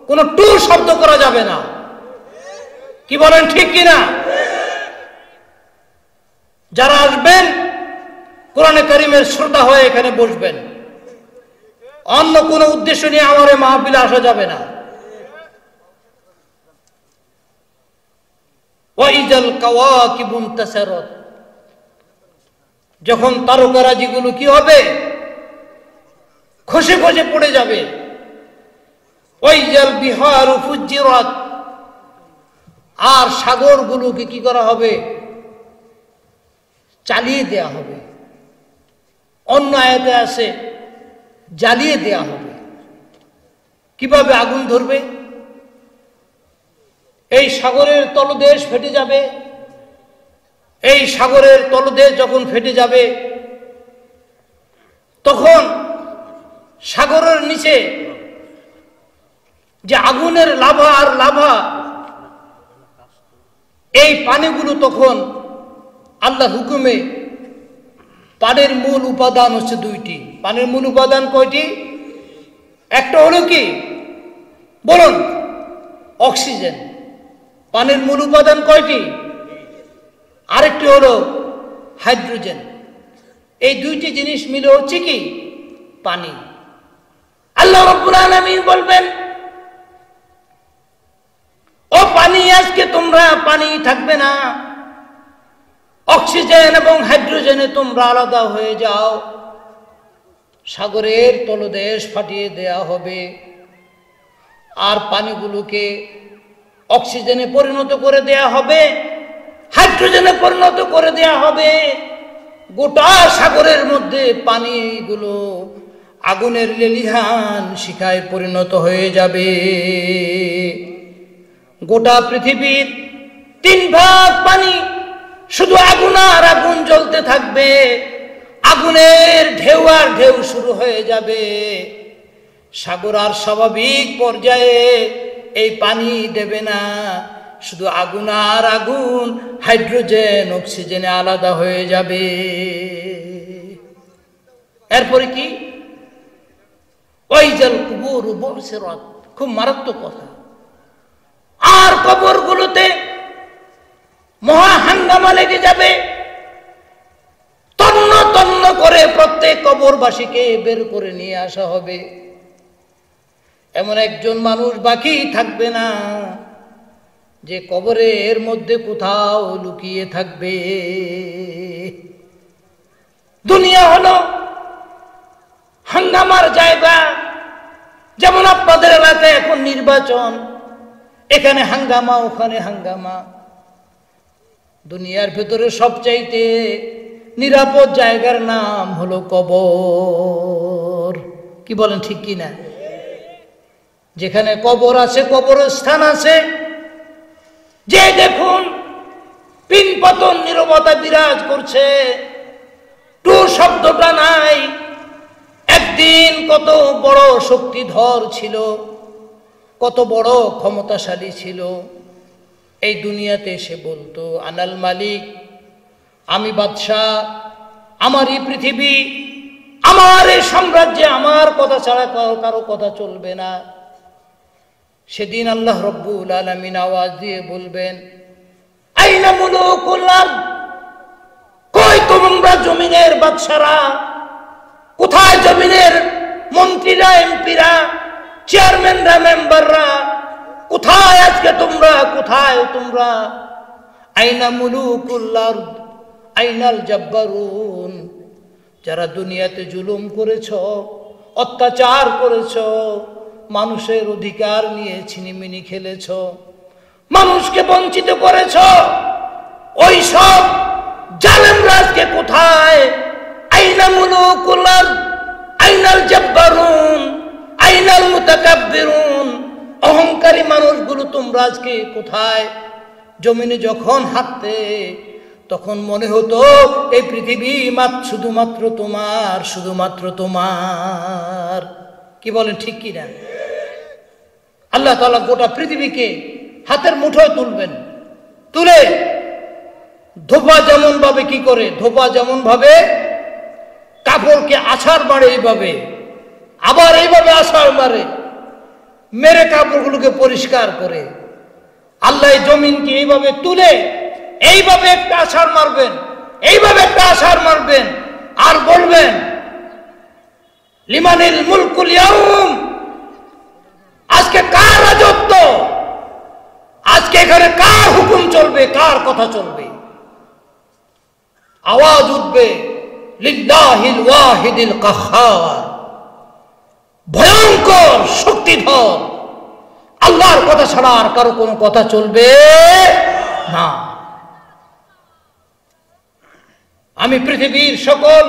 Speaker 2: কোনো টু শব্দ করা যাবে না। কি বলেন, ঠিক কিনা? যারা আসবেন কোরআনে কারীমের শ্রোতা হয়ে এখানে বসবেন। অন্য কোনো উদ্দেশ্য নিয়ে আমার এই মাহফিলে আসা যাবে না। ওয়াইজাল কাওয়াকিবুন তাসারাত, যখন তারকারাজিগুলো কি হবে? খসে খসে পড়ে যাবে। ওয়াইজাল বিহারু ফুজ্জিরাত, আর সাগরগুলোকে কি করা হবে? চালিয়ে দেয়া হবে। অন্য আয়াতে আছে জ্বালিয়ে দেয়া হবে। কিভাবে আগুন ধরবে? এই সাগরের তলদেশ ফেটে যাবে। এই সাগরের তলদেশ যখন ফেটে যাবে, তখন সাগরের নিচে যে আগুনের লাভা আর লাভা, এই পানিগুলো তখন আল্লাহর হুকুমে, পানির মূল উপাদান হচ্ছে 2টি। পানির মূল উপাদান কয়টি? একটা হলো কি বলুন? অক্সিজেন। পানির মূল উপাদান কয়টি? আরেকটি হলো হাইড্রোজেন। এই 2টি জিনিস মিলে হচ্ছে কি? পানি। আল্লাহ রাব্বুল আলামিন বলবেন, ও পানি, আজকে তোমরা পানি থাকবে না। অক্সিজেন এবং হাইড্রোজেনে তোমরা আলাদা হয়ে যাও। সাগরের তলদেশ ফাটিয়ে দেয়া হবে, আর পানিগুলোকে অক্সিজেনে পরিণত করে দেয়া হবে, হাইড্রোজেনে পরিণত করে দেয়া হবে। গোটা সাগরের মধ্যে পানিগুলো আগুনের লেলিহান শিখায় পরিণত হয়ে যাবে। গোটা পৃথিবীর 3 ভাগ পানি, শুধু আগুন আর আগুন জ্বলতে থাকবে, আগুনের ঢেউ আর ঢেউ শুরু হয়ে যাবে। সাগর আর স্বাভাবিক পর্যায়ে এই পানি দেবে না, শুধু আগুন আর আগুন, হাইড্রোজেন অক্সিজেনে আলাদা হয়ে যাবে। এরপরে কি? ওয়াইজাল কুবুর বুসিরাত, খুব মারাত্মক কথা। আর কবরগুলোতে মহা হাঙ্গামা লেগে যাবে, তন্ন তন্ন করে প্রত্যেক কবরবাসীকে বের করে নিয়ে আসা হবে। এমন একজন মানুষ বাকি থাকবে না যে কবরের মধ্যে কোথাও লুকিয়ে থাকবে। দুনিয়া হলো হাঙ্গামার জায়গা। যেমন আপনাদের এলাকায় এখন নির্বাচন, এখানে হাঙ্গামা, ওখানে হাঙ্গামা। দুনিয়ার ভেতরে সবচাইতে নিরাপদ জায়গার নাম হলো কবর। কি বলেন, ঠিক কি না? যেখানে কবর আছে, কবরস্থান আছে, যে দেখুন পিনপতন নীরবতা বিরাজ করছে, টু শব্দটা নাই। একদিন কত বড় শক্তিধর ছিল, কত বড় ক্ষমতাশালী ছিল, এই দুনিয়াতে এসে বলতো আনাল মালিক, আমি বাদশাহ, আমার এই পৃথিবী, আমার এই সাম্রাজ্যে আমার কথা ছাড়া কারো কথা চলবে না। সেদিন আল্লাহ রব্বুল আলামিন আওয়াজ দিয়ে বলবেন, আইনা মুলুকুল আরদ, কই তোমরা জমিনের বাদশারা? কোথায় জমিনের মন্ত্রীরা, এমপিরা, চেয়ারম্যানরা, মেম্বাররা? কোথায় আজকে তোমরা? কোথায় তোমরা? আইনা মুলুকুল আরদ, আইনাল জাব্বারুন, যারা দুনিয়াতে জুলুম করেছ, অত্যাচার করেছ, মানুষের অধিকার নিয়ে ছিনিমিনি খেলেছ, মানুষকে বঞ্চিত করেছ, ওই সব জালেমরা আজকে কোথায়? আইনা মুলুকুল আরদ, আইনাল জাব্বারুন, আইনাল মুতাকাব্বিরুন, অহংকারী মানুষগুলো তোমরা আজকে কোথায়? জমিনে যখন হাঁটতে তখন মনে হতো এই পৃথিবী শুধুমাত্র তোমার, শুধুমাত্র তোমার। কি বলেন, ঠিক কি না? আল্লাহ তাআলা গোটা পৃথিবীকে হাতের মুঠোয় তুলবেন, তুলে ধোপা যেমন ভাবে কি করে, ধোপা যেমন ভাবে কাপড়কে আছাড় মারে, এইভাবে আবার এইভাবে আছাড় মারে, মেরে কাপড়গুলোকে পরিষ্কার করে আল্লাহ জমিনকে এইভাবে তুলে এইভাবে একটা আছাড় মারবেন, এইভাবে একটা আছাড় মারবেন, আর বলবেন লিমানিল মুলকুল ইয়াউম, আজকে কার রাজত্ব, আজকে এখানে কার হুকুম চলবে, কার কথা চলবে? আওয়াজ উঠবে লিল্লাহিল ওয়াহিদিল কাহ্হার, ভয়ঙ্কর শক্তিধর আল্লাহর কথা ছাড়া আর কারো কোনো কথা চলবে না। আমি পৃথিবীর সকল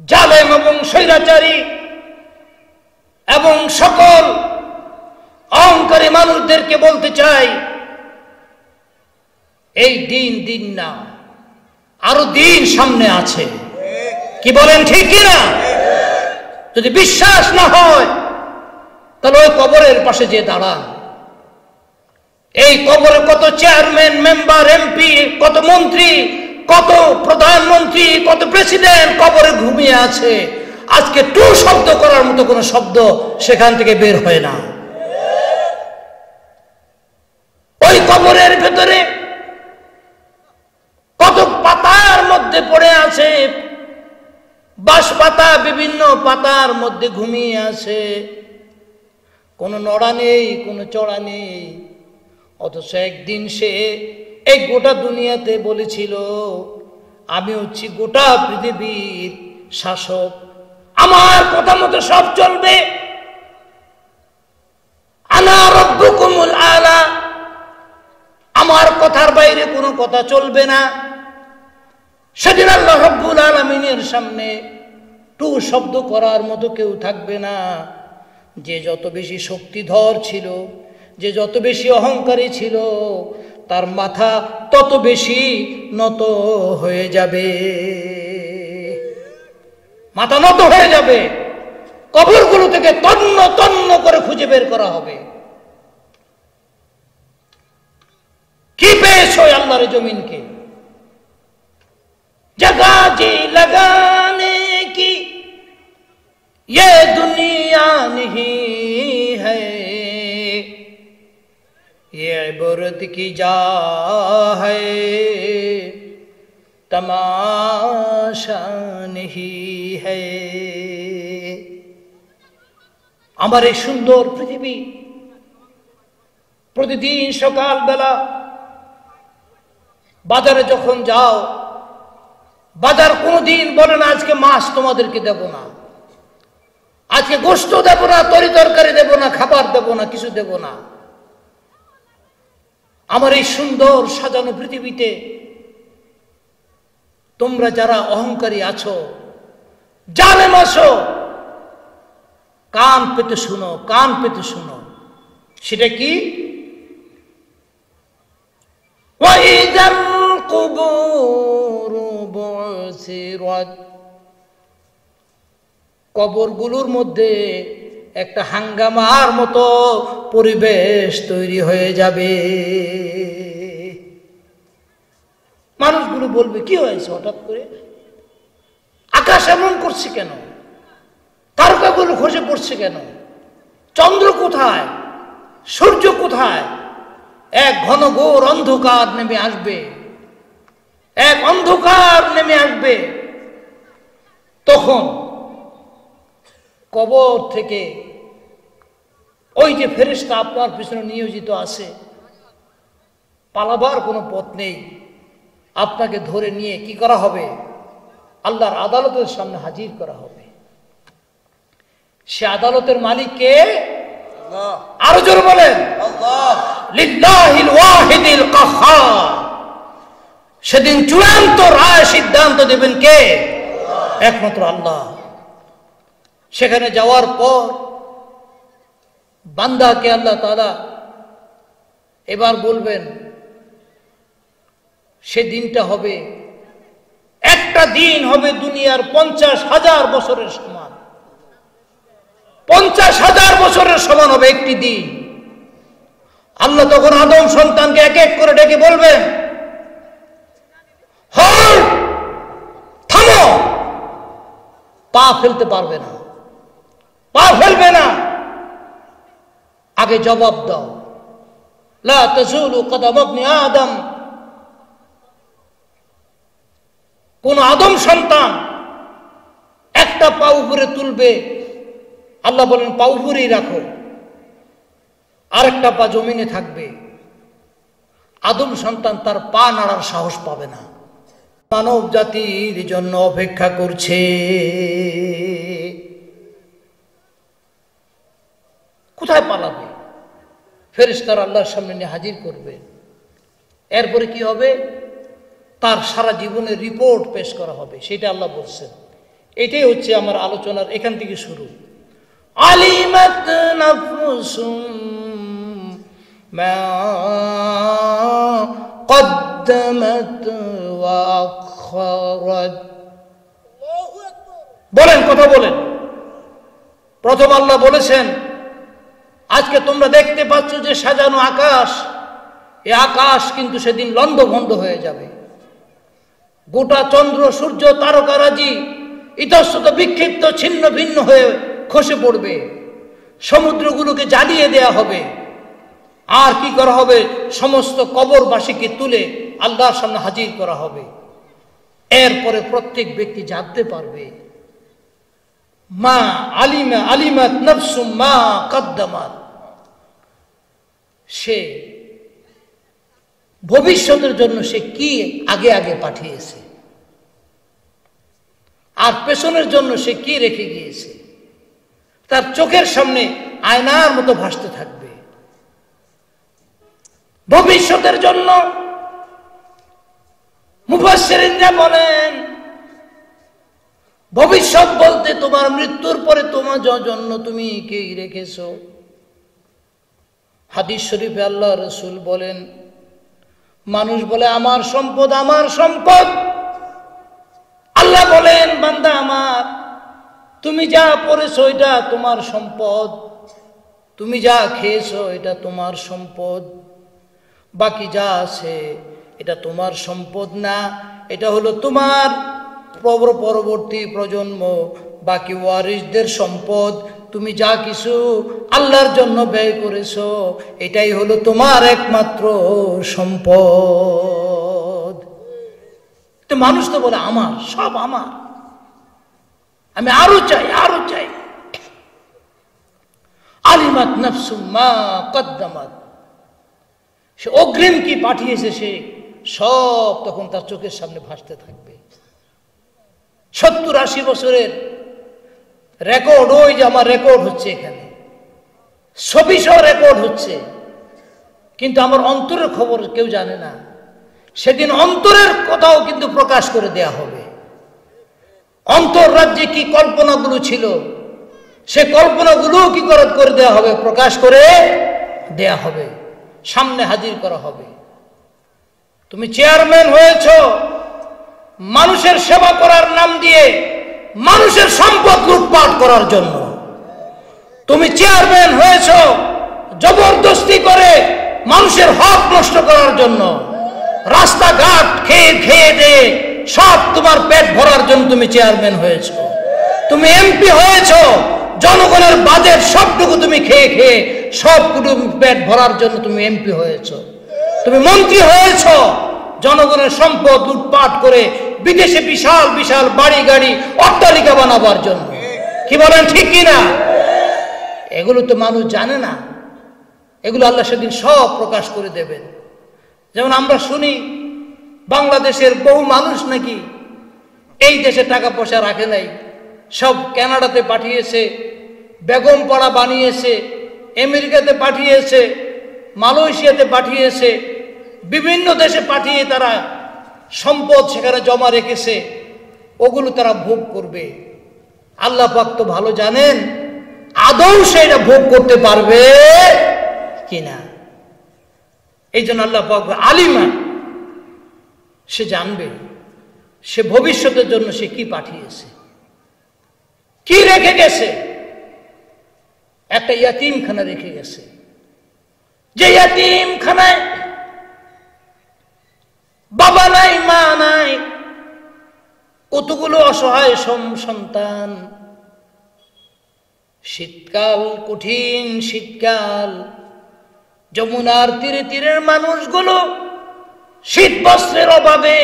Speaker 2: জালেম এবং স্বৈরাচারী এবং সকল অহংকারী মানুষদেরকে বলতে চাই, এই দিন না, আরো দিন সামনে আছে। কি বলেন, ঠিক কিনা? যদি বিশ্বাস না হয় তাহলে ওই কবরের পাশে যে দাঁড়ান, এই কবরে কত চেয়ারম্যান, মেম্বার, এমপি, কত মন্ত্রী, কত প্রধানমন্ত্রী, কত প্রেসিডেন্ট কবরে ঘুমিয়ে আছে। আজকে টু শব্দ করার মতো কোন শব্দ সেখান থেকে বের হয় না। ওই কবরের ভেতরে কত পাতার মধ্যে পড়ে আছে, বাঁশ পাতা, বিভিন্ন পাতার মধ্যে ঘুমিয়ে আছে, কোনো নড়া নেই, কোনো চড়া নেই। অথচ একদিন সে এই গোটা দুনিয়াতে বলেছিল, আমি হচ্ছি গোটা পৃথিবীর শাসক, আমার কথা মতো সব চলবে, আনা রাব্বুকুমুল আলা, আমার কথার বাইরে কোনো কথা চলবে না। সেদিন আল্লাহ রাব্বুল আলামিনের সামনে টু শব্দ করার মতো কেউ থাকবে না। যে যত বেশি শক্তিধর ছিল, যে যত বেশি অহংকারী ছিল, তার মাথা তত বেশি নত হয়ে যাবে, মাথা নত হয়ে যাবে। কবরগুলো থেকে তন্ন তন্ন করে খুঁজে বের করা হবে, কি পেয়েছো আল্লাহর জমিনকে। जगह जी लगाने की ये दुनिया नहीं है, ये इबरत की जा है तमाशा नहीं है। আমার এই সুন্দর পৃথিবী, প্রতিদিন সকাল বেলা বাজারে যখন যাও, বাজার কোনদিন বলে না আজকে মাছ তোমাদেরকে দেব না, আজকে গোশত দেব না, তরি তরকারি দেব না, খাবার দেব না, কিছু দেব না। আমার এই সুন্দর সাজানো পৃথিবীতে তোমরা যারা অহংকারী আছো, জালেম আছো, কান পেতে শুনো, কান পেতে শুনো। সেটা কি? ওয়াইদাল কুবুর বুসিরাত, কবরগুলোর মধ্যে একটা হাঙ্গামার মতো পরিবেশ তৈরি হয়ে যাবে। মানুষগুলো বলবে কি হয়েছে হঠাৎ করে, আকাশ এমন করছে কেন, তারকাগুলো খসে পড়ছে কেন, চন্দ্র কোথায়, সূর্য কোথায়? এক ঘন ঘোর অন্ধকার নেমে আসবে, এক অন্ধকার নেমে আসবে। তখন কবর থেকে ওই যে ফেরেশতা আপনার পিছনে নিয়োজিত আছে, পালাবার কোনো পথ নেই, আপনাকে ধরে নিয়ে কি করা হবে? আল্লাহর আদালতের সামনে হাজির করা হবে। সে আদালতের মালিক কে? আরো জোরে বলেন, লিল্লাহিল ওয়াহিদিল কাহ্হার। সেদিন চূড়ান্ত রায় সিদ্ধান্ত দেবেন কে? একমাত্র আল্লাহ। সেখানে যাওয়ার পর বান্দাকে আল্লাহ তাআলা এবার বলবেন, সে দিনটা হবে, একটা দিন হবে দুনিয়ার 50,000 বছরের সমান। 50,000 বছরের সমান হবে একটি দিন। আল্লাহ তখন আদম সন্তানকে এক এক করে ডেকে বলবেন, হল, থামো। পা ফেলতে পারবে না, পা ফেলবে না, আগে জবাব দাও। লা তাজুলু কদম ইবনে আদম, কোন আদম সন্তান একটা পা উপরে তুলবে, আল্লাহ বলেন পা উপরেই রাখো, আরেকটা পা জমিনে থাকবে। আদম সন্তান তার পা নাড়ার সাহস পাবে না। মানব জাতির জন্য অপেক্ষা করছে। কোথায় পালাবে? ফেরেশতারা আল্লাহর সামনে নিয়ে হাজির করবে। এরপরে কি হবে? তার সারা জীবনের রিপোর্ট পেশ করা হবে। সেটা আল্লাহ বলছেন। এটাই হচ্ছে আমার আলোচনার এখান থেকে শুরু। আলিমাত নাফসুম মা কদ্দামাত ওয়া আখারাত। বলেন, কথা বলেন। প্রথম আল্লাহ বলেছেন, আজকে তোমরা দেখতে পাচ্ছ যে সাজানো আকাশ, এই আকাশ কিন্তু সেদিন লন্ডভন্ড হয়ে যাবে। গোটা চন্দ্র সূর্য তারকারাজি ইতস্তত বিক্ষিপ্ত ছিন্ন ভিন্ন হয়ে খসে পড়বে। সমুদ্রগুলোকে জ্বালিয়ে দেয়া হবে। আর কি করা হবে? সমস্ত কবরবাসীকে তুলে আল্লাহর সামনে হাজির করা হবে। এরপরে প্রত্যেক ব্যক্তি জানতে পারবে, মা আলিমাত নাফসুম মা কদ্দামাত। সে ভবিষ্যতের জন্য সে কি আগে আগে পাঠিয়েছে, আর পেছনের জন্য সে কি রেখে গিয়েছে। তার চোখের সামনে আয়নার মতো ভাসতে থাকবে। ভবিষ্যতের জন্য মুফাসসিরিনরা বলেন, ভবিষ্যৎ বলতে তোমার মৃত্যুর পরে তোমার জন্য তুমি কি রেখেছো। হাদিস শরীফে আল্লাহ রাসূল বলেন, মানুষ বলে আমার সম্পদ, আমার সম্পদ। আল্লাহ বলেন বান্দা আমার, তুমি যা পড়েছো এটা তোমার সম্পদ, তুমি যা খেয়েছো এটা তোমার সম্পদ, বাকি যা আছে এটা তোমার সম্পদ না, এটা হলো তোমার পরবর্তী প্রজন্ম, বাকি ওয়ারিসদের সম্পদ। তুমি যা কিছু আল্লাহর জন্য ব্যয় করেছো এটাই হলো তোমার একমাত্র সম্পদ। তো মানুষ তো বলে আমার, সব আমার, আমি আরো চাই, আরো চাই। আলিমাত নাফসুম মা কদ্দামাত, সে অগ্রিম কি পাঠিয়েছে সে সব তখন তার চোখের সামনে ভাসতে থাকবে। 70-80 বছরের রেকর্ড, ওই যে আমার রেকর্ড হচ্ছে এখানে, ছবি সহ রেকর্ড হচ্ছে, কিন্তু আমার অন্তরের খবর কেউ জানে না। সেদিন অন্তরের কথাও কিন্তু প্রকাশ করে দেয়া হবে। অন্তর রাজ্যে কি কল্পনাগুলো ছিল সে কল্পনাগুলো কি করে দেয়া হবে, প্রকাশ করে দেয়া হবে, সামনে হাজির করা হবে। তুমি চেয়ারম্যান হয়েছ মানুষের সেবা করার নাম দিয়ে মানুষের সম্পদ লুটপাট করার জন্য। তুমি চেয়ারম্যান হয়েছ জবরদস্তি করে মানুষের হক নষ্ট করার জন্য। রাস্তাঘাট খেয়ে খেয়ে দিয়ে সব তোমার পেট ভরার জন্য তুমি চেয়ারম্যান হয়েছ। তুমি এমপি হয়েছ জনগণের বাজেট সবটুকু তুমি খেয়ে খেয়ে সবটুকু পেট ভরার জন্য তুমি এমপি হয়েছ। তুমি মন্ত্রী হয়েছ জনগণের সম্পদ লুটপাট করে বিদেশে বিশাল বিশাল বাড়ি গাড়ি অট্টালিকা বানাবার জন্য। কি বলেন ঠিক কিনা? এগুলো তো মানুষ জানে না, এগুলো আল্লাহ সেদিন সব প্রকাশ করে দেবেন। যেমন আমরা শুনি বাংলাদেশের বহু মানুষ নাকি এই দেশে টাকা পয়সা রাখে নাই, সব কানাডাতে পাঠিয়েছে, বেগম পাড়া বানিয়েছে, আমেরিকাতে পাঠিয়েছে, মালয়েশিয়াতে পাঠিয়েছে, বিভিন্ন দেশে পাঠিয়ে তারা সম্পদ সেখানে জমা রেখেছে, ওগুলো তারা ভোগ করবে। আল্লাহ পাক তো ভালো জানেন আদৌ সেটা ভোগ করতে পারবে কিনা। এই জন্য আল্লাহ পাক আলিমা, সে জানবে সে ভবিষ্যতের জন্য সে কি পাঠিয়েছে, কি রেখে গেছে। একটা ইয়াতিমখানা রেখে গেছে, যে ইয়াতিমখানায় বাবা নাই, মা নাই, কতগুলো অসহায় সন্তান। শীতকাল, কঠিন শীতকাল, যমুনার তীরে তীরের মানুষগুলো শীত বস্ত্রের অভাবে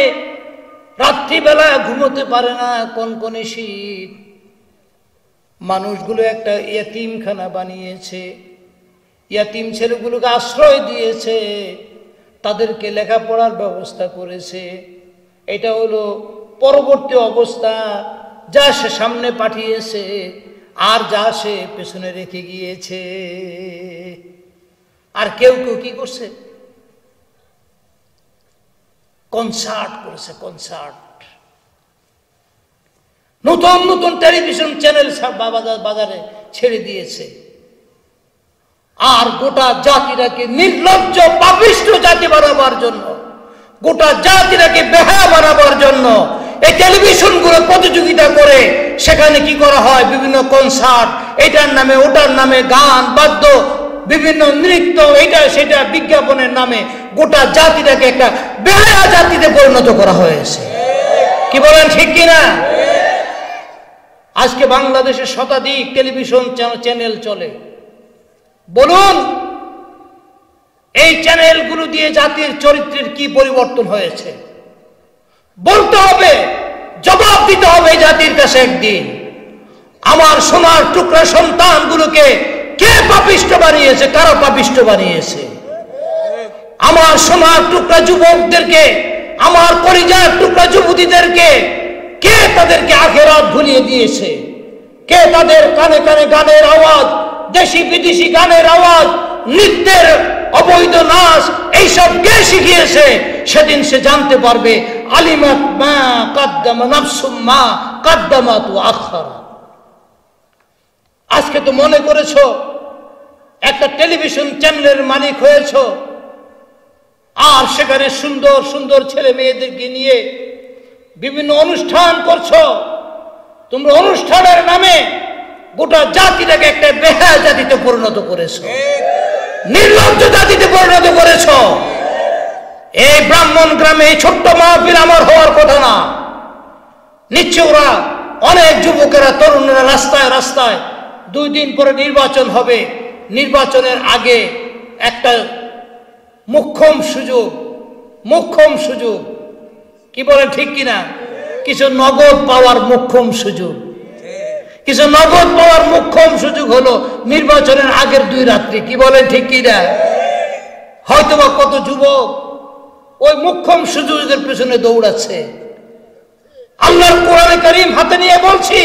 Speaker 2: রাত্রিবেলা ঘুমোতে পারে না, কনকনে শীত। মানুষগুলো একটা ইয়াতিমখানা বানিয়েছে, ইয়াতিম ছেলেগুলোকে আশ্রয় দিয়েছে, তাদেরকে লেখাপড়ার ব্যবস্থা করেছে। এটা হলো পরবর্তী অবস্থা, যা সে সামনে পাঠিয়েছে আর যা সে পেছনে রেখে গিয়েছে। আর কেউ কেউ কি করছে, কনসার্ট করেছে, কনসার্ট। নতুন নতুন টেলিভিশন চ্যানেল বাজারে ছেড়ে দিয়েছে, আর গোটা জাতিটাকে নির্লজ্জ পাপিষ্ঠ জাতি বানাবার জন্য, গোটা জাতিটাকে বেহায়া বানাবার জন্য এই টেলিভিশনগুলো প্রতিযোগিতা করে সেখানে কি করা হয়, বিভিন্ন কনসার্ট, এটার নামে ওটার নামে গান বাদ্য, বিভিন্ন নৃত্য, এটা সেটা বিজ্ঞাপনের নামে গোটা জাতিটাকে একটা বেহায়া জাতিতে পরিণত করা হয়েছে। কি বলেন ঠিক কিনা? আজকে বাংলাদেশে শতাধিক টেলিভিশন চ্যানেল চলে। বলুন এই চ্যানেলগুলো দিয়ে জাতির চরিত্রের কি পরিবর্তন হয়েছে? বলতে হবে, জবাব দিতে হবে জাতির কাছে একদিন। আমার সোনার টুকরা সন্তানগুলোকে কে পাপিষ্ঠ বানিয়েছে, কারা পাপিষ্ঠ বানিয়েছে? আমার সোনার টুকরা যুবকদেরকে, আমার কলিজার টুকরা যুবতীদেরকে কে তাদেরকে আখেরাত ভুলিয়ে দিয়েছে? কে তাদের কানে কানে গানের আওয়াজ, দেশি বিদেশি গানের আওয়াজ, নৃত্যের অবৈধ নাচ, এইসব কে শিখিয়েছে? সেদিন সে জানতে পারবে আলিমাত মা কাদ্দামা নাফসুম মা কাদ্দামাত ওয়া আখারা। আজকে তো মনে করেছো একটা টেলিভিশন চ্যানেলের মালিক হয়েছো, আর সেখানে সুন্দর সুন্দর ছেলে মেয়েদেরকে নিয়ে বিভিন্ন অনুষ্ঠান করছো। তোমরা অনুষ্ঠানের নামে গোটা জাতিটাকে একটা বেহায়া জাতিতে পরিণত করেছো, নির্লজ্জ জাতিতে পরিণত করেছো। এই ব্রাহ্মণ গ্রামে এই ছোট্ট মাহফিল আমার হওয়ার কথা না। নিশ্চয় ওরা অনেক যুবকেরা তরুণেরা রাস্তায় রাস্তায়, 2 দিন পরে নির্বাচন হবে, নির্বাচনের আগে একটা মোক্ষম সুযোগ, কি বলে ঠিক কিনা, কিছু নগদ পাওয়ার মোক্ষম সুযোগ, হলো নির্বাচনের আগের 2 রাত্রি। কি বলে ঠিক কিনা? হয়তোবা কত যুবক ওই মোক্ষম সুযোগের পেছনে দৌড়াচ্ছে। আল্লাহর কোরআনে কারীম হাতে নিয়ে বলছি,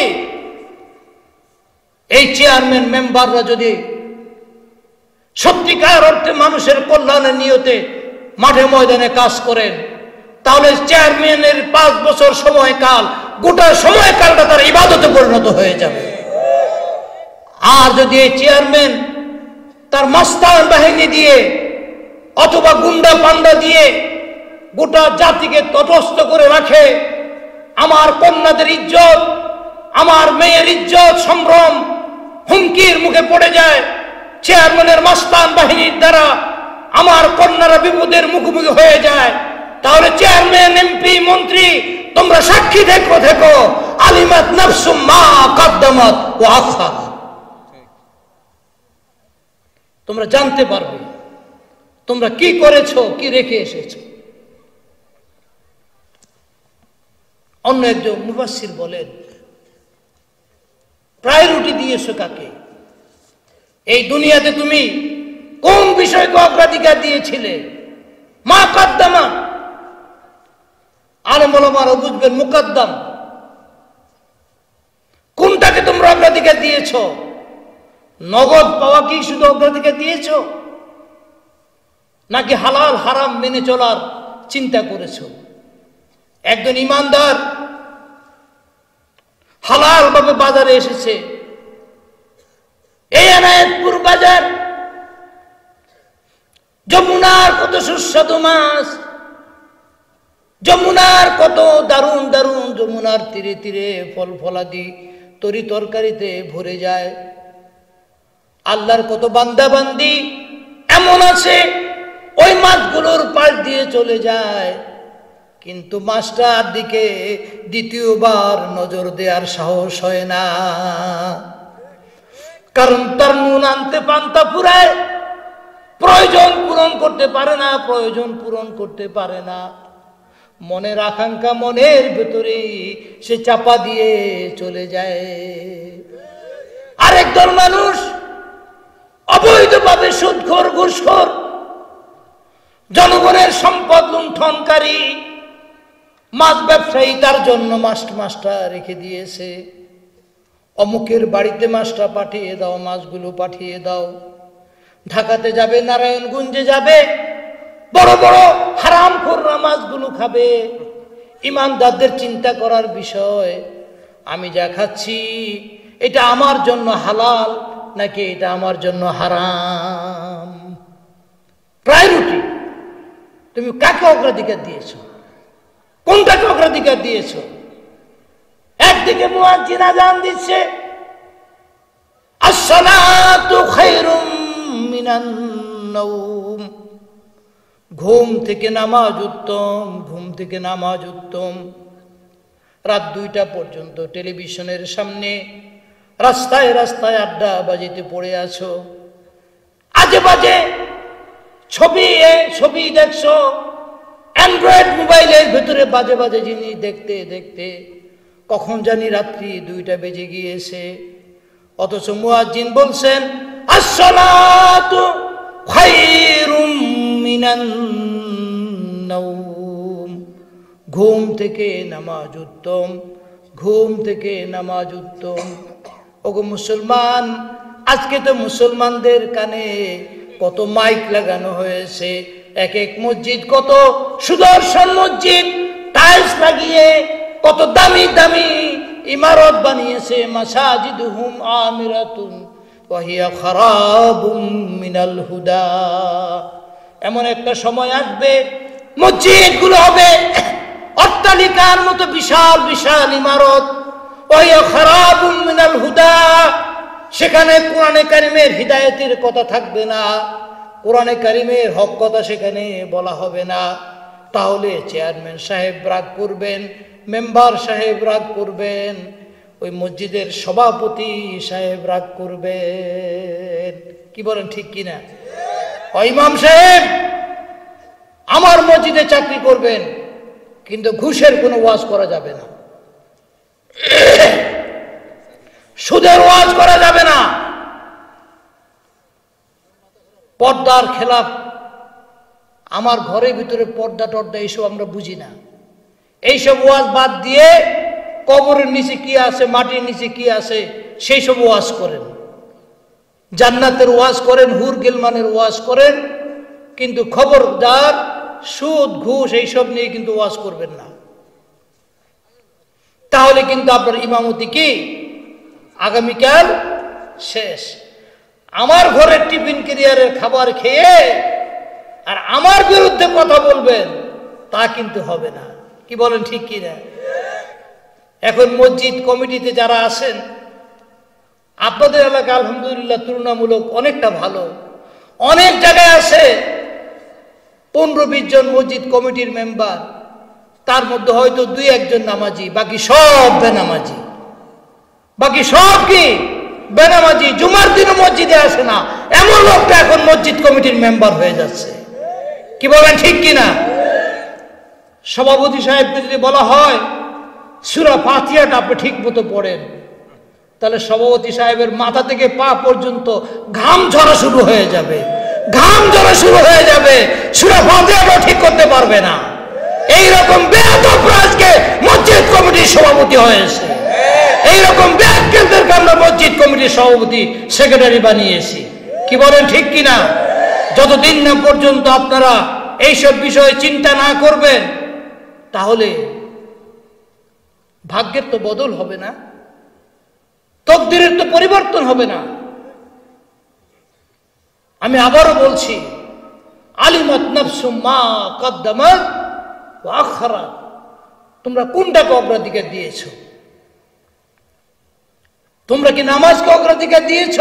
Speaker 2: এই চেয়ারম্যান মেম্বাররা যদি সত্যিকার অর্থে মানুষের কল্যাণের নিয়তে মাঠে ময়দানে কাজ করেন, তাহলে চেয়ারম্যানের 5 বছর সময়কাল, গোটা সময়কালটা তার ইবাদতে পরিণত হয়ে যাবে। আর যদি এই চেয়ারম্যান তার মাস্তান বাহিনী দিয়ে অথবা গুন্ডা পান্ডা দিয়ে গোটা জাতিকে তটস্থ করে রাখে, আমার কন্যাদের ইজ্জত, আমার মেয়ের ইজ্জত সম্ভ্রম হুমকির মুখে পড়ে যায়, চেয়ারম্যানের মাস্তান বাহিনীর দ্বারা আমার কন্যারা বিপদের মুখোমুখি হয়ে যায়, তাহলে চেয়ারম্যান, এমপি, মন্ত্রী, তোমরা সাক্ষী থেকো, আলিমাত নাফসুম মা কদ্দামাত ওয়া আখারাত। তোমরা জানতে পারবে তোমরা কি করেছো, কি রেখে এসেছো। অন্য একজন মুফাসসির বলেন, প্রায়োরিটি দিয়েছো কাকে? এই দুনিয়াতে তুমি কোন বিষয়কে অগ্রাধিকার দিয়েছিলে? মা কদ্দামা, আলেম ওলামারা বুঝবেন মুকদ্দম, কোনটাকে তোমরা অগ্রাধিকার দিয়েছো? নগদ পাওয়া কি শুধু অগ্রাধিকার দিয়েছো, নাকি হালাল হারাম মেনে চলার চিন্তা করেছো? একজন ইমানদার হালাল ভাবে বাজারে এসেছে, এই এনায়েতপুর বাজার, যমুনার কত সুস্বাদু মাছ, যমুনার কত দারুণ দারুণ, যমুনার তীরে তীরে ফল ফলাদি তরি তরকারিতে ভরে যায়। আল্লাহর কত বান্দা বান্দি এমন আছে ওই মাছগুলোর পাশ দিয়ে চলে যায়, কিন্তু মাছটার দিকে দ্বিতীয়বার নজর দেওয়ার সাহস হয় না, কারণ তার নুন আনতে পান্তা ফুরায়, প্রয়োজন পূরণ করতে পারে না, মনের আকাঙ্ক্ষা মনের ভেতরে সে চাপা দিয়ে চলে যায়। আরেক দল মানুষ অবৈধভাবে সুদখোর, ঘুষখোর, জনগণের সম্পদ লুণ্ঠনকারী, মাছ ব্যবসায়ী, তার জন্য মাছটা রেখে দিয়েছে, অমুকের বাড়িতে মাছটা পাঠিয়ে দাও, মাছগুলো পাঠিয়ে দাও, ঢাকাতে যাবে, নারায়ণগঞ্জে যাবে, বড় বড় হারামখোররা মাছগুলো খাবে। ইমানদারদের চিন্তা করার বিষয়, আমি যা খাচ্ছি এটা আমার জন্য হালাল নাকি এটা আমার জন্য হারাম। প্রায়োরিটি, তুমি কাকে অগ্রাধিকার দিয়েছো, কোনটাকে অগ্রাধিকার দিয়েছো? একদিকে মুয়াজ্জিন আযান দিচ্ছে, আসসালাতু খায়রুম মিনান নাওম, ঘুম থেকে নামাজ উত্তম, ঘুম থেকে নামাজ উত্তম। রাত 2টা পর্যন্ত টেলিভিশনের সামনে রাস্তায় রাস্তায় আড্ডা বাজিতে পড়ে আছো, আজে বাজে ছবি দেখছো, অ্যান্ড্রয়েড মোবাইলের ভেতরে বাজে বাজে জিনিস দেখতে দেখতে কখন জানি রাত্রি 2টা বেজে গিয়েছে, অথচ মুয়াজ্জিন বলছেন আসসালাতু খায়রুম মিনান নাওম, ঘুম থেকে নামাজ উত্তম, ঘুম থেকে নামাজ উত্তম। ওগো মুসলমান, আজকে তো মুসলমানদের কানে কত মাইক লাগানো হয়েছে, এক এক মসজিদ কত সুদর্শন মসজিদ, টাইলস লাগিয়ে কত দামি দামি ইমারত বানিয়েছে, মাসাজিদুহুম আমিরাতুন ওয়া হিয়া খারাবুম মিনাল হুদা। এমন একটা সময় আসবে মসজিদগুলো হবে অট্টালিকার মতো বিশাল বিশাল ইমারত। ওয়া খারাবুম মিনাল হুদা, সেখানে কোরআনে কারিমের হিদায়াতের কথা থাকবে না, কোরআনে কারিমের হক কথা সেখানে বলা হবে না। তাহলে চেয়ারম্যান সাহেব রাগ করবেন, মেম্বার সাহেব রাগ করবেন, ওই মসজিদের সভাপতি সাহেব রাগ করবেন। কি বলেন ঠিক কিনা? ও ইমাম সাহেব, আমার মসজিদে চাকরি করবেন, কিন্তু ঘুষের কোনো ওয়াজ করা যাবে না, সুদের ওয়াজ করা যাবে না, পর্দার খেলাফ। আমার ঘরের ভিতরে পর্দা টর্দা এইসব আমরা বুঝি না। এইসব ওয়াজ বাদ দিয়ে কবরের নিচে কি আছে, মাটির নিচে কি আছে, সেই সব ওয়াজ করেন। জান্নাতের ওয়াজ করেন, হুর গিলমানের ওয়াজ করেন, কিন্তু খবরদার সুদ ঘুষ এইসব নিয়ে কিন্তু ওয়াজ করবেন না। তাহলে কিন্তু আপনার ইমামতি কি আগামীকাল শেষ। আমার ঘরের টিফিন ক্যারিয়ারের খাবার খেয়ে আর আমার বিরুদ্ধে কথা বলবেন, তা কিন্তু হবে না। কি বলেন ঠিক কি না? এখন মসজিদ কমিটিতে যারা আছেন, আপনাদের এলাকা আলহামদুলিল্লাহ তুলনামূলক অনেকটা ভালো। অনেক জায়গায় আছে 15-20 জন মসজিদ কমিটির মেম্বার, তার মধ্যে হয়তো 2-1 জন নামাজি, বাকি সব বেনামাজি। বাকি সব কি বেনামাজি, জুমার দিনও মসজিদে আসে না, এমন লোকটা এখন মসজিদ কমিটির মেম্বার হয়ে যাচ্ছে। কি বলেন ঠিক কিনা? সভাপতি সাহেবকে যদি বলা হয় সূরা ফাতিহাটা আপনি ঠিক মতো পড়েন, তাহলে সভাপতি সাহেবের মাথা থেকে পা পর্যন্ত ঘাম ঝরা শুরু হয়ে যাবে, ঘাম ঝরা শুরু হয়ে যাবে, সূরা ফাতিহাটাও ঠিক করতে পারবে না। এইরকম বেয়াদব আজকে মসজিদ কমিটির সভাপতি হয়েছে। এইরকম ব্যাককেলদেরকে আমরা মসজিদ কমিটির সভাপতি সেক্রেটারি বানিয়েছি। কি বলেন ঠিক কিনা? যতদিন না পর্যন্ত আপনারা এইসব বিষয়ে চিন্তা না করবেন, তাহলে ভাগ্যের তো বদল হবে না, তকদিরের তো পরিবর্তন হবে না। আমি আবারও বলছি, আলিমাত নাফসুম মা কদ্দামাত ওয়া আখারাত, তোমরা কোনটাকে অগ্রাধিকার দিয়েছো? তোমরা কি নামাজকে অগ্রাধিকার দিয়েছ,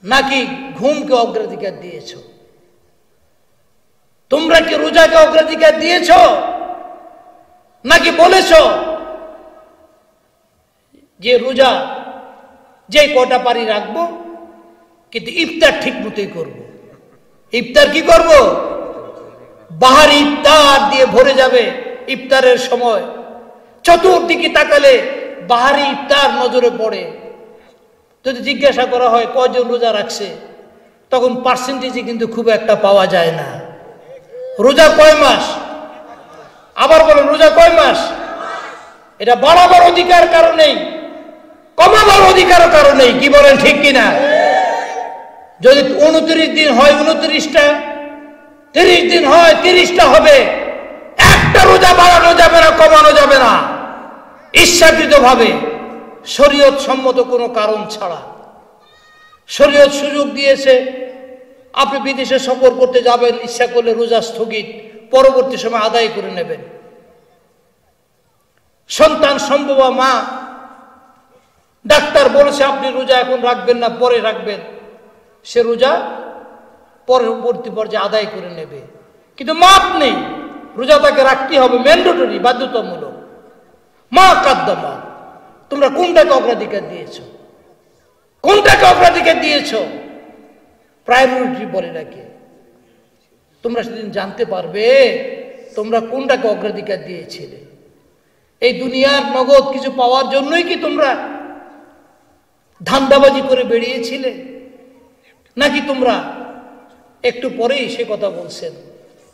Speaker 2: নাকি ঘুমকে অগ্রাধিকার দিয়েছ? তোমরা কি রোজাকে অগ্রাধিকার দিয়েছ, নাকি বলেছ যে রোজা যে কটা পারি রাখবো, কিন্তু ইফতার ঠিক মতোই করবো। ইফতার কি করব? বাহারি ইফতার দিয়ে ভরে যাবে ইফতারের সময়। চতুর্দিকে তাকালে বাহারি ইফতার নজরে পড়ে। যদি জিজ্ঞাসা করা হয় কয়জন রোজা রাখছে, তখন পার্সেন্টেজে কিন্তু খুব একটা পাওয়া যায় না। রোজা কয় মাস? আবার বলেন, রোজা কয় মাস? এটা বাড়াবার অধিকার কারণেই, কমাবার অধিকার কারণেই। কি বলেন ঠিক কিনা? যদি 29 দিন হয় 29টা, 30 দিন হয় 30টা হবে। একটা রোজা বাড়ানো যাবে না, কমানো যাবে না, ইচ্ছাকৃত ভাবে, শরীয়ত সম্মত কোনো কারণ ছাড়া। শরীয়ত সুযোগ দিয়েছে, আপনি বিদেশে সফর করতে যাবেন, ইচ্ছা করলে রোজা স্থগিত, পরবর্তী সময় আদায় করে নেবেন। সন্তান সম্ভবা মা, ডাক্তার বলেছে আপনি রোজা এখন রাখবেন না, পরে রাখবেন, সে রোজা পরবর্তী পর্যায়ে আদায় করে নেবে। কিন্তু মাপ নেই, রোজা তাকে রাখতে হবে, ম্যান্ডেটরি, বাধ্যতামূলক। মা কাদ্দামা, তোমরা কোনটাকে অগ্রাধিকার দিয়েছ? কোনটাকে অগ্রাধিকার দিয়েছ? প্রায়োরিটি বলে রাখে। তোমরা সেদিন জানতে পারবে তোমরা কোনটাকে অগ্রাধিকার দিয়েছিলে। এই দুনিয়ার নগদ কিছু পাওয়ার জন্যই কি তোমরা ধান্দাবাজি করে বেরিয়েছিলে, নাকি তোমরা একটু পরেই সে কথা বলছেন?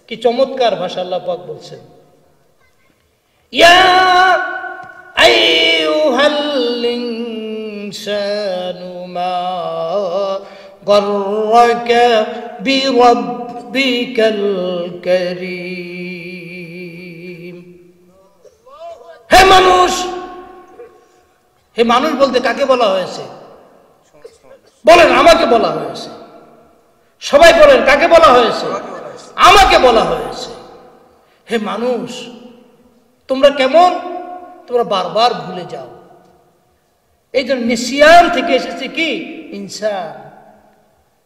Speaker 2: কি চমৎকার ভাষা আল্লাহ পাক বলছেন, ইয়া আইয়ুহাল ইনসানু মা গররাকা বিরাব্বিকাল কারীম। হে মানুষ, হে মানুষ বলতে কাকে বলা হয়েছে? বলেন, আমাকে বলা হয়েছে। সবাই বলেন, কাকে বলা হয়েছে? আমাকে বলা হয়েছে, হে মানুষ তোমরা কেমন, তোমরা বারবার ভুলে যাও। এই জন্য নিসিয়ান থেকে এসেছে কি ইনসান,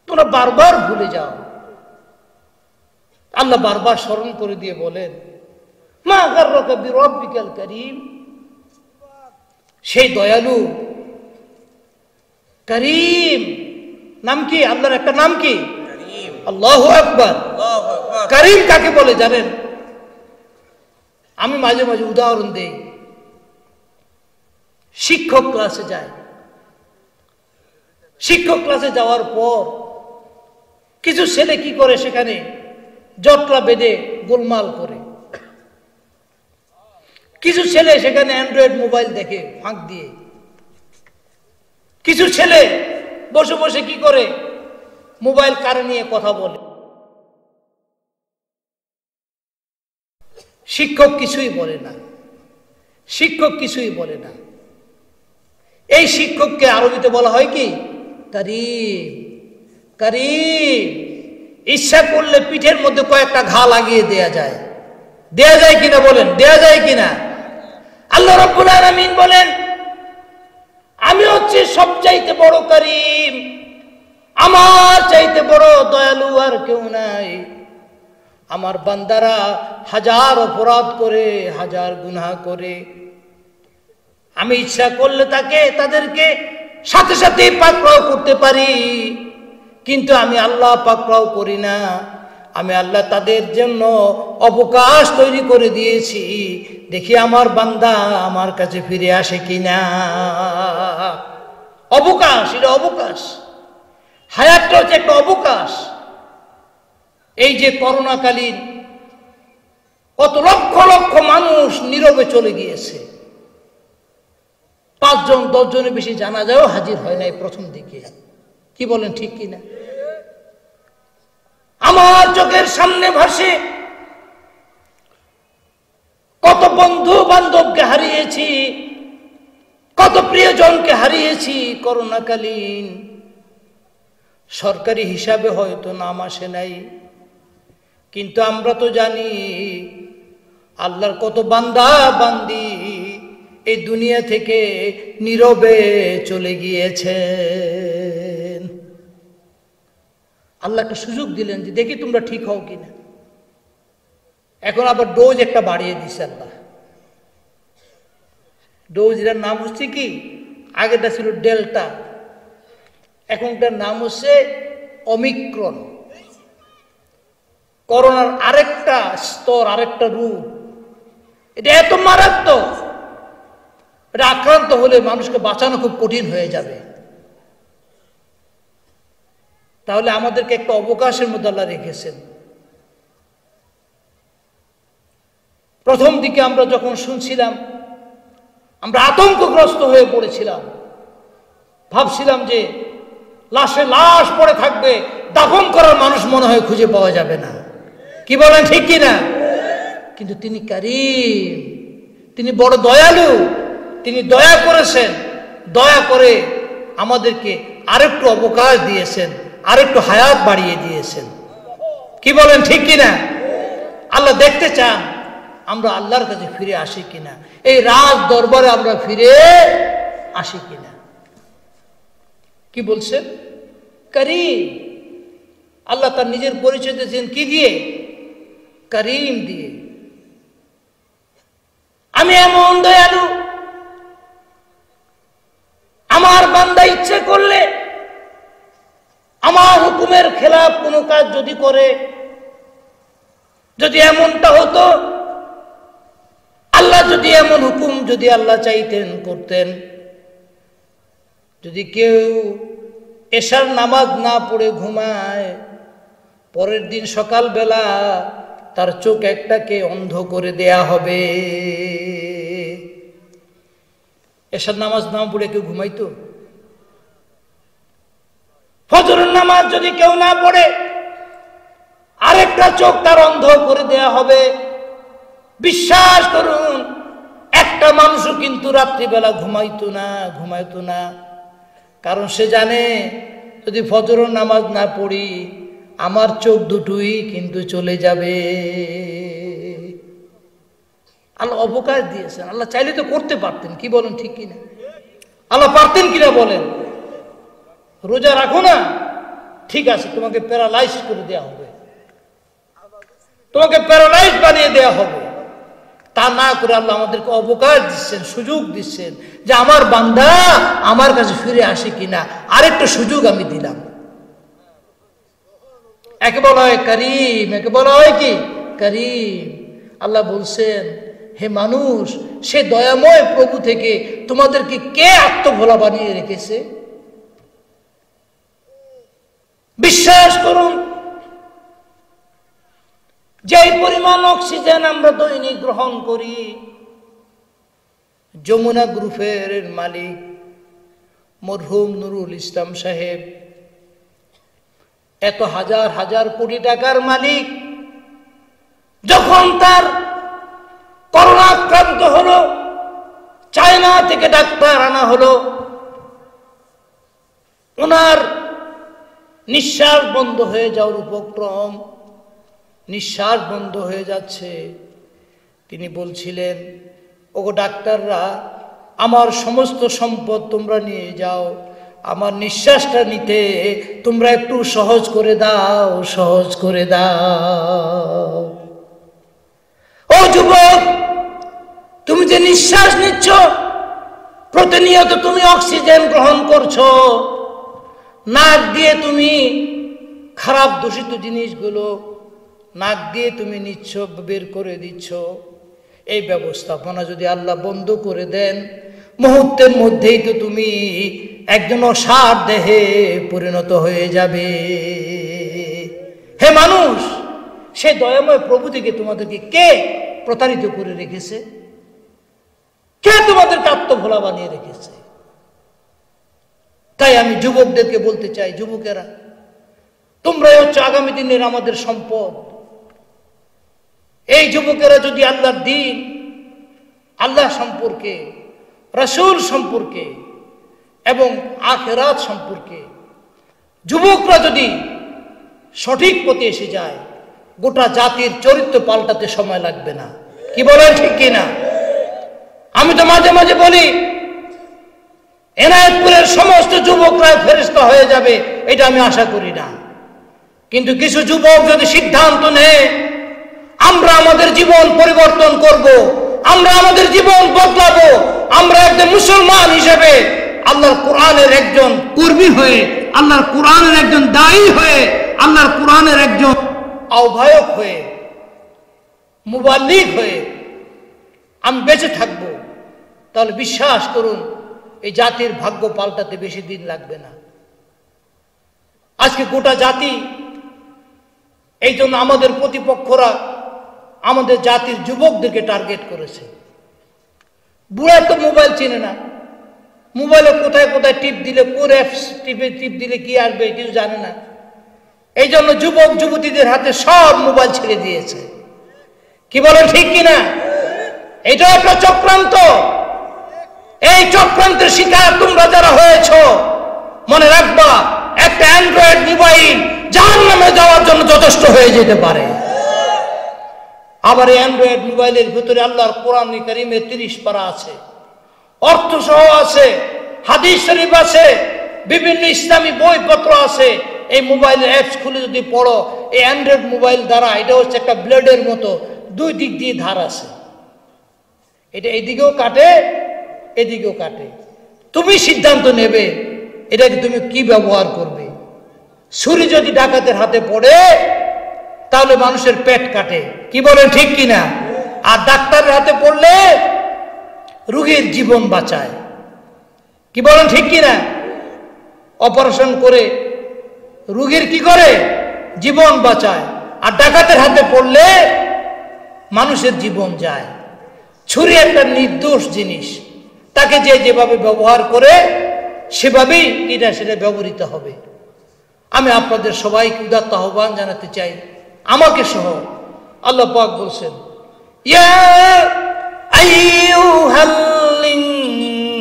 Speaker 2: তোমরা বারবার ভুলে যাও। আল্লাহ বারবার স্মরণ করে দিয়ে বলেন, মা গাররাকা বিরাব্বিকাল কারীম, সেই দয়ালু করিম নাম কি? আল্লাহর একটা নাম কি? আল্লাহু আকবার। করিম কাকে বলে জানেন? আমি মাঝে মাঝে উদাহরণ দেই। শিক্ষক ক্লাসে যায়, শিক্ষক ক্লাসে যাওয়ার পর কিছু ছেলে কি করে, সেখানে জটলা বেঁধে গোলমাল করে। কিছু ছেলে সেখানে অ্যান্ড্রয়েড মোবাইল দেখে ফাঁক দিয়ে। কিছু ছেলে বসে বসে কি করে, মোবাইল কারে নিয়ে কথা বলে। শিক্ষক কিছুই বলে না, শিক্ষক কিছুই বলে না। এই শিক্ষককে আরবিতে বলা হয় কি? করিম। করিম, ইচ্ছা করলে পিঠের মধ্যে কয়েকটা ঘা লাগিয়ে দেয়া যায়। দেয়া যায় কিনা বলেন? দেয়া যায় কিনা? আল্লাহ রাব্বুল আলামিন বলেন, আমি হচ্ছে সবচাইতে বড় করিম, আমার চাইতে বড় দয়ালু আর কেউ নাই। আমার বান্দারা হাজার অপরাধ করে, হাজার গুনাহ করে, আমি ইচ্ছা করলে তাদেরকে সাথে সাথে পাকড়াও করতে পারি, কিন্তু আমি আল্লাহ পাকড়াও করি না। আমি আল্লাহ তাদের জন্য অবকাশ তৈরি করে দিয়েছি, দেখি আমার বান্দা আমার কাছে ফিরে আসে কিনা। অবকাশ, এটা অবকাশ। হায়াতটা হচ্ছে একটা অবকাশ। এই যে করোনাকালীন কত লক্ষ লক্ষ মানুষ নীরবে চলে গিয়েছে, 5 জন 10 জনের বেশি জানাজাও হাজির হয় নাই প্রথম দিকে। কি বলেন, ঠিক কিনা? আমার চোখের সামনে ভাসে কত বন্ধু বান্ধবকে হারিয়েছি, কত প্রিয়জনকে হারিয়েছি করোনাকালীন। সরকারি হিসাবে হয়তো নাম আসে নাই, কিন্তু আমরা তো জানি আল্লাহর কত বান্দা বান্দি এই দুনিয়া থেকে নীরবে চলে গিয়েছেন। আল্লাহ একটা সুযোগ দিলেন যে দেখি তোমরা ঠিক হও কিনা। এখন আবার ডোজ একটা বাড়িয়ে দিছে আল্লাহ। ডোজ এর নাম হচ্ছে কি? আগেটা ছিল ডেল্টা, এখনটার নাম হচ্ছে অমিক্রন। করোনার আরেকটা স্তর, আরেকটা রূপ। এটা এত মারাত্মক, এটা আক্রান্ত হলে মানুষকে বাঁচানো খুব কঠিন হয়ে যাবে। তাহলে আমাদেরকে একটা অবকাশের মধ্যে আল্লাহ রেখেছেন। প্রথম দিকে আমরা যখন শুনছিলাম, আমরা আতঙ্কগ্রস্ত হয়ে পড়েছিলাম। ভাবছিলাম যে লাশে লাশ পড়ে থাকবে, দাফন করার মানুষ মনে হয় খুঁজে পাওয়া যাবে না। কি বলেন, ঠিক কিনা? কিন্তু তিনি কারীম, তিনি বড় দয়ালু, তিনি দয়া করেছেন। দয়া করে আমাদেরকে আরেকটু অবকাশ দিয়েছেন, আরেকটু হায়াত বাড়িয়ে দিয়েছেন। কি বলেন, ঠিক কিনা? আল্লাহ দেখতে চান আমরা আল্লাহর কাছে ফিরে আসি কিনা, এই রাজ দরবারে আমরা ফিরে আসি কিনা। কি বলছেন? করিম। আল্লাহ তার নিজের পরিচয় দিয়েছেন কি দিয়ে? করিম দিয়ে। আমি এমন দয়ালু, আমার বান্দা ইচ্ছে করলে আমার হুকুমের খেলাফ কোনো কাজ যদি করে, যদি এমনটা হতো, আল্লাহ যদি এমন হুকুম যদি আল্লাহ চাইতেন করতেন, যদি কেউ এশার নামাজ না পড়ে ঘুমায়, পরের দিন সকালবেলা তার চোখ একটাকে অন্ধ করে দেয়া হবে। এশার নামাজ না পড়ে কেউ ঘুমাইতো? ফজরের নামাজ যদি কেউ না পড়ে, আরেকটা চোখ তার অন্ধ করে দেয়া হবে। বিশ্বাস করুন, একটা মানুষও কিন্তু রাত্রিবেলা ঘুমাইতো না। কারণ সে জানে যদি ফজরের নামাজ না পড়ি আমার চোখ দুটোই কিন্তু চলে যাবে। আল্লাহ অবকাশ দিয়েছেন। আল্লাহ চাইলে তো করতে পারতেন, কি বলেন ঠিক কিনা? আল্লাহ পারতেন কিনা বলেন? রোজা রাখো না, ঠিক আছে, তোমাকে প্যারালাইজ করে দেওয়া হবে, তোমাকে প্যারালাইজ বানিয়ে দেওয়া হবে। তা না করে আল্লাহ আমাদেরকে অবকাশ দিচ্ছেন, সুযোগ দিচ্ছেন যে আমার বান্দা আমার কাছে ফিরে আসে কিনা, আরেকটা সুযোগ আমি দিলাম। একে বলা হয় করিম, একে বলা হয় কি করিম। আল্লাহ বলছেন, হে মানুষ, সে দয়াময় প্রভু থেকে তোমাদেরকে কে আত্মভোলা বানিয়ে রেখেছে? বিশ্বাস করুন, যে পরিমাণ অক্সিজেন আমরা দৈনিক গ্রহণ করি, যমুনা গ্রুপের মালিক মরহুম নুরুল ইসলাম সাহেব এত হাজার হাজার কোটি টাকার মালিক, যখন তার করোনা আক্রান্ত হলো, চায়না থেকে ডাক্তার আনা হলো, ওনার নিঃশ্বাস বন্ধ হয়ে যাওয়ার উপক্রম, নিঃশ্বাস বন্ধ হয়ে যাচ্ছে, তিনি বলছিলেন, ওগো ডাক্তাররা, আমার সমস্ত সম্পদ তোমরা নিয়ে যাও, আমার নিঃশ্বাসটা নিতে তোমরা একটু সহজ করে দাও, সহজ করে দাও। ও যুবক, তুমি যে নিঃশ্বাস নিচ্ছ, প্রতিনিয়ত তুমি অক্সিজেন গ্রহণ করছো, নাক দিয়ে তুমি খারাপ দূষিত জিনিসগুলো নাক দিয়ে তুমি নিচ্ছ, বের করে দিচ্ছ। এই ব্যবস্থাপনা যদি আল্লাহ বন্ধ করে দেন, মুহূর্তের মধ্যেই তো তুমি একজন অসার দেহে পরিণত হয়ে যাবে। হে মানুষ, সে দয়াময় প্রভু থেকে তোমাদেরকে কে প্রতারিত করে রেখেছে? কে তোমাদেরকে আত্মভোলা বানিয়ে রেখেছে? তাই আমি যুবকদেরকে বলতে চাই, যুবকেরা, তোমরাই হচ্ছে আগামী দিনের আমাদের সম্পদ। এই যুবকেরা যদি আল্লাহর দ্বীন, আল্লাহ সম্পর্কে, রাসূল সম্পর্কে এবং আখিরাত সম্পর্কে যুবকরা যদি সঠিক পথে এসে যায়, গোটা জাতির চরিত্র পাল্টাতে সময় লাগবে না। কি বলেন ঠিক কিনা? আমি তো মাঝে মাঝে বলি, এনায়েতপুরের সমস্ত যুবকরা ফেরেশতা হয়ে যাবে, এটা আমি আশা করি না। কিন্তু কিছু যুবক যদি সিদ্ধান্ত নেয়, আমরা আমাদের জীবন পরিবর্তন করব, আমরা আমাদের জীবন বদলাবো, আমরা একজন মুসলমান হিসেবে আল্লাহর কোরআনের একজন কর্মী হয়ে, আল্লাহর কোরআনের একজন দায়ী হয়ে, আল্লাহর কোরআনের একজন আহ্বায়ক হয়ে, মুবাল্লিগ হয়ে আমি বেঁচে থাকবো, তাহলে বিশ্বাস করুন, এই জাতির ভাগ্য পাল্টাতে বেশি দিন লাগবে না। আজকে গোটা জাতি, এই জন্য আমাদের প্রতিপক্ষরা আমাদের জাতির যুবকদেরকে টার্গেট করেছে। বুড়া তো মোবাইল চেনে না, মোবাইলে কোথায় কোথায় টিপ দিলে, কোন অ্যাপস টিপ দিলে কি আসবে কিছু জানে না। এই জন্য যুবক যুবতীদের হাতে সব মোবাইল ছেড়ে দিয়েছে। কি বলেন ঠিক কিনা? এটা একটা চক্রান্ত। এই চক্রান্তের শিকার তোমরা যারা হয়েছ, মনে রাখবা, একটা অ্যান্ড্রয়েড মোবাইল জাহান্নামে যাওয়ার জন্য যথেষ্ট হয়ে যেতে পারে। আবার এই অ্যান্ড্রয়েড মোবাইলের ভিতরে আল্লাহর কোরআন কারীমের 30 পারা আছে, অর্থ সহ আছে, হাদিস শরীফ আছে, বিভিন্ন ইসলামী বইপত্র আছে। এই মোবাইলের অ্যাপস খুলে যদি পড়ো, এই অ্যান্ড্রয়েড মোবাইল দ্বারা, এটা হচ্ছে একটা ব্লেডের মতো, দুই দিক দিয়ে ধার আছে, এটা এদিকেও কাটে এদিকেও কাটে। তুমি সিদ্ধান্ত নেবে এটাকে তুমি কি ব্যবহার করবে। ছুরি যদি ডাকাতের হাতে পড়ে, তাহলে মানুষের পেট কাটে। কি বলেন ঠিক কিনা? আর ডাক্তারের হাতে পড়লে রোগীর জীবন বাঁচায়। কি বলেন ঠিক কিনা? অপারেশন করে রোগীর কি করে? জীবন বাঁচায়। আর ডাকাতের হাতে পড়লে মানুষের জীবন যায়। ছুরি একটা নির্দোষ জিনিস, তাকে যে যেভাবে ব্যবহার করে সেভাবেই এটা সেটা ব্যবহৃত হবে। আমি আপনাদের সবাইকে উদাত্ত আহ্বান জানাতে চাই, আমাকে সহ। আল্লাহ পাক বলছেন, ইয়া আইয়ুহাল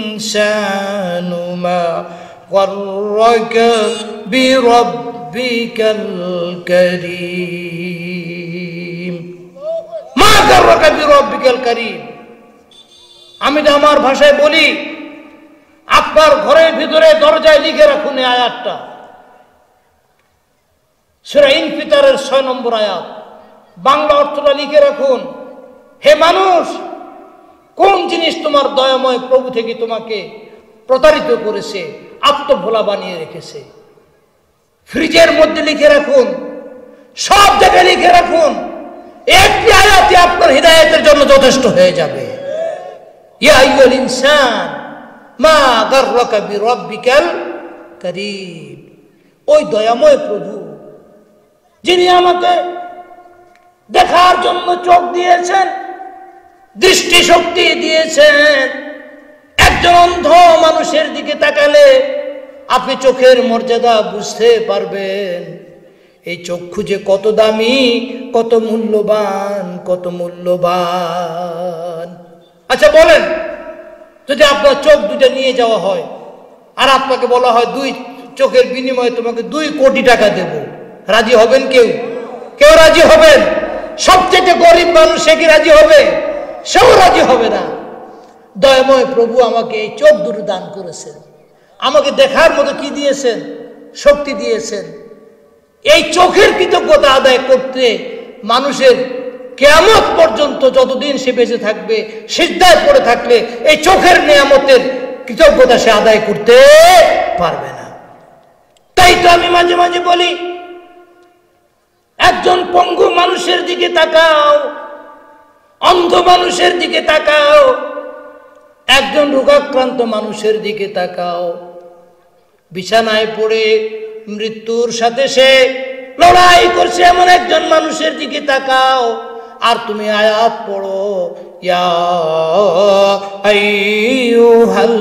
Speaker 2: ইনসানু মা গাররাকা বিরাব্বিকাল বিরব্বিকাল কারীম। মা গাররাকা বিরব্বিকাল কারীম। আমি তো আমার ভাষায় বলি, আপনার ঘরের ভিতরে দরজায় লিখে রাখুন এই আয়াতটা, সূরা ইনফিতারের 6 নম্বর আয়াত। বাংলা অর্থটা লিখে রাখুন। হে মানুষ, কোন জিনিস তোমার দয়াময় প্রভু থেকে তোমাকে প্রতারিত করেছে, আত্মভোলা বানিয়ে রেখেছে? ফ্রিজের মধ্যে লিখে রাখুন, সব জায়গায় লিখে রাখুন। একটি আয়াতই আপনার হিদায়াতের জন্য যথেষ্ট হয়ে যাবে। ইয়া আইয়ুহাল ইনসান মা গাররাকা বিরব্বিকাল কারীম। ওই দয়াময় প্রভু যিনি আমাকে দেখার জন্য চোখ দিয়েছেন, দৃষ্টিশক্তি দিয়েছেন। একজন অন্ধ মানুষের দিকে তাকালে আপনি চোখের মর্যাদা বুঝতে পারবেন। এই চক্ষু যে কত দামি, কত মূল্যবান, কত মূল্যবান। আচ্ছা বলেন, যদি আপনার চোখ দুটো নিয়ে যাওয়া হয় আর আপনাকে বলা হয় 2 চোখের বিনিময়ে তোমাকে 2 কোটি টাকা দেব, রাজি হবেন? কেউ কেউ রাজি হবেন? সবচেয়ে গরিব মানুষ সে কি রাজি হবে? সেও রাজি হবে না। দয়াময় প্রভু আমাকে এই চোখ দুটো দান করেছেন, আমাকে দেখার মতো কি দিয়েছেন? শক্তি দিয়েছেন। এই চোখের কৃতজ্ঞতা আদায় করতে মানুষের কিয়ামত পর্যন্ত যতদিন সে বেঁচে থাকবে, সিজদায় পড়ে থাকলে এই চোখের নিয়ামতের কৃতজ্ঞতা সে আদায় করতে পারবে না। তাই তো আমি মাঝে মাঝে বলি, একজন পঙ্গু মানুষের দিকে তাকাও, অন্ধ মানুষের দিকে তাকাও, একজন রোগাক্রান্ত মানুষের দিকে তাকাও। বিছানায় পড়ে মৃত্যুর সাথে সে লড়াই করছে এমন একজন মানুষের দিকে তাকাও। আর তুমি আয়াত পড়ো, ইয়া আইয়ুহাল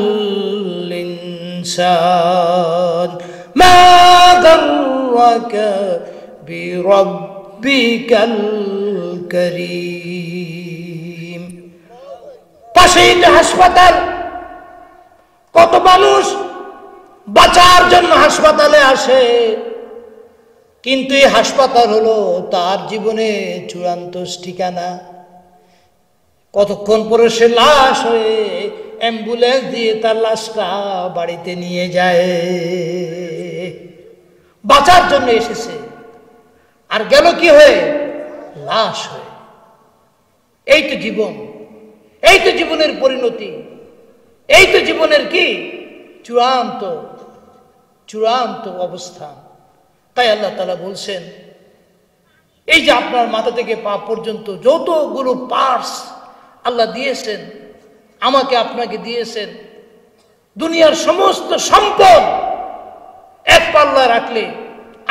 Speaker 2: ইনসান মা গাররাকা বিরব্বিকাল কারীম। পাশে একটা হাসপাতাল, কত মানুষ বাঁচার জন্য হাসপাতালে আসে, কিন্তু এই হাসপাতাল হলো তার জীবনে চূড়ান্ত ঠিকানা। কতক্ষণ পরে সে লাশ হয়ে অ্যাম্বুলেন্স দিয়ে তার লাশটা বাড়িতে নিয়ে যায়। বাঁচার জন্য এসেছে, আর গেল কি হয়ে? লাশ হয়ে। এই তো জীবন, এই তো জীবনের পরিণতি, এই তো জীবনের কি চূড়ান্ত চূড়ান্ত অবস্থান। তাই আল্লাহ তাআলা বলছেন, এই যে আপনার মাথা থেকে পা পর্যন্ত যতগুলো পার্টস আল্লাহ দিয়েছেন, আমাকে আপনাকে দিয়েছেন, দুনিয়ার সমস্ত সম্পদ এক পাল্লায় রাখলে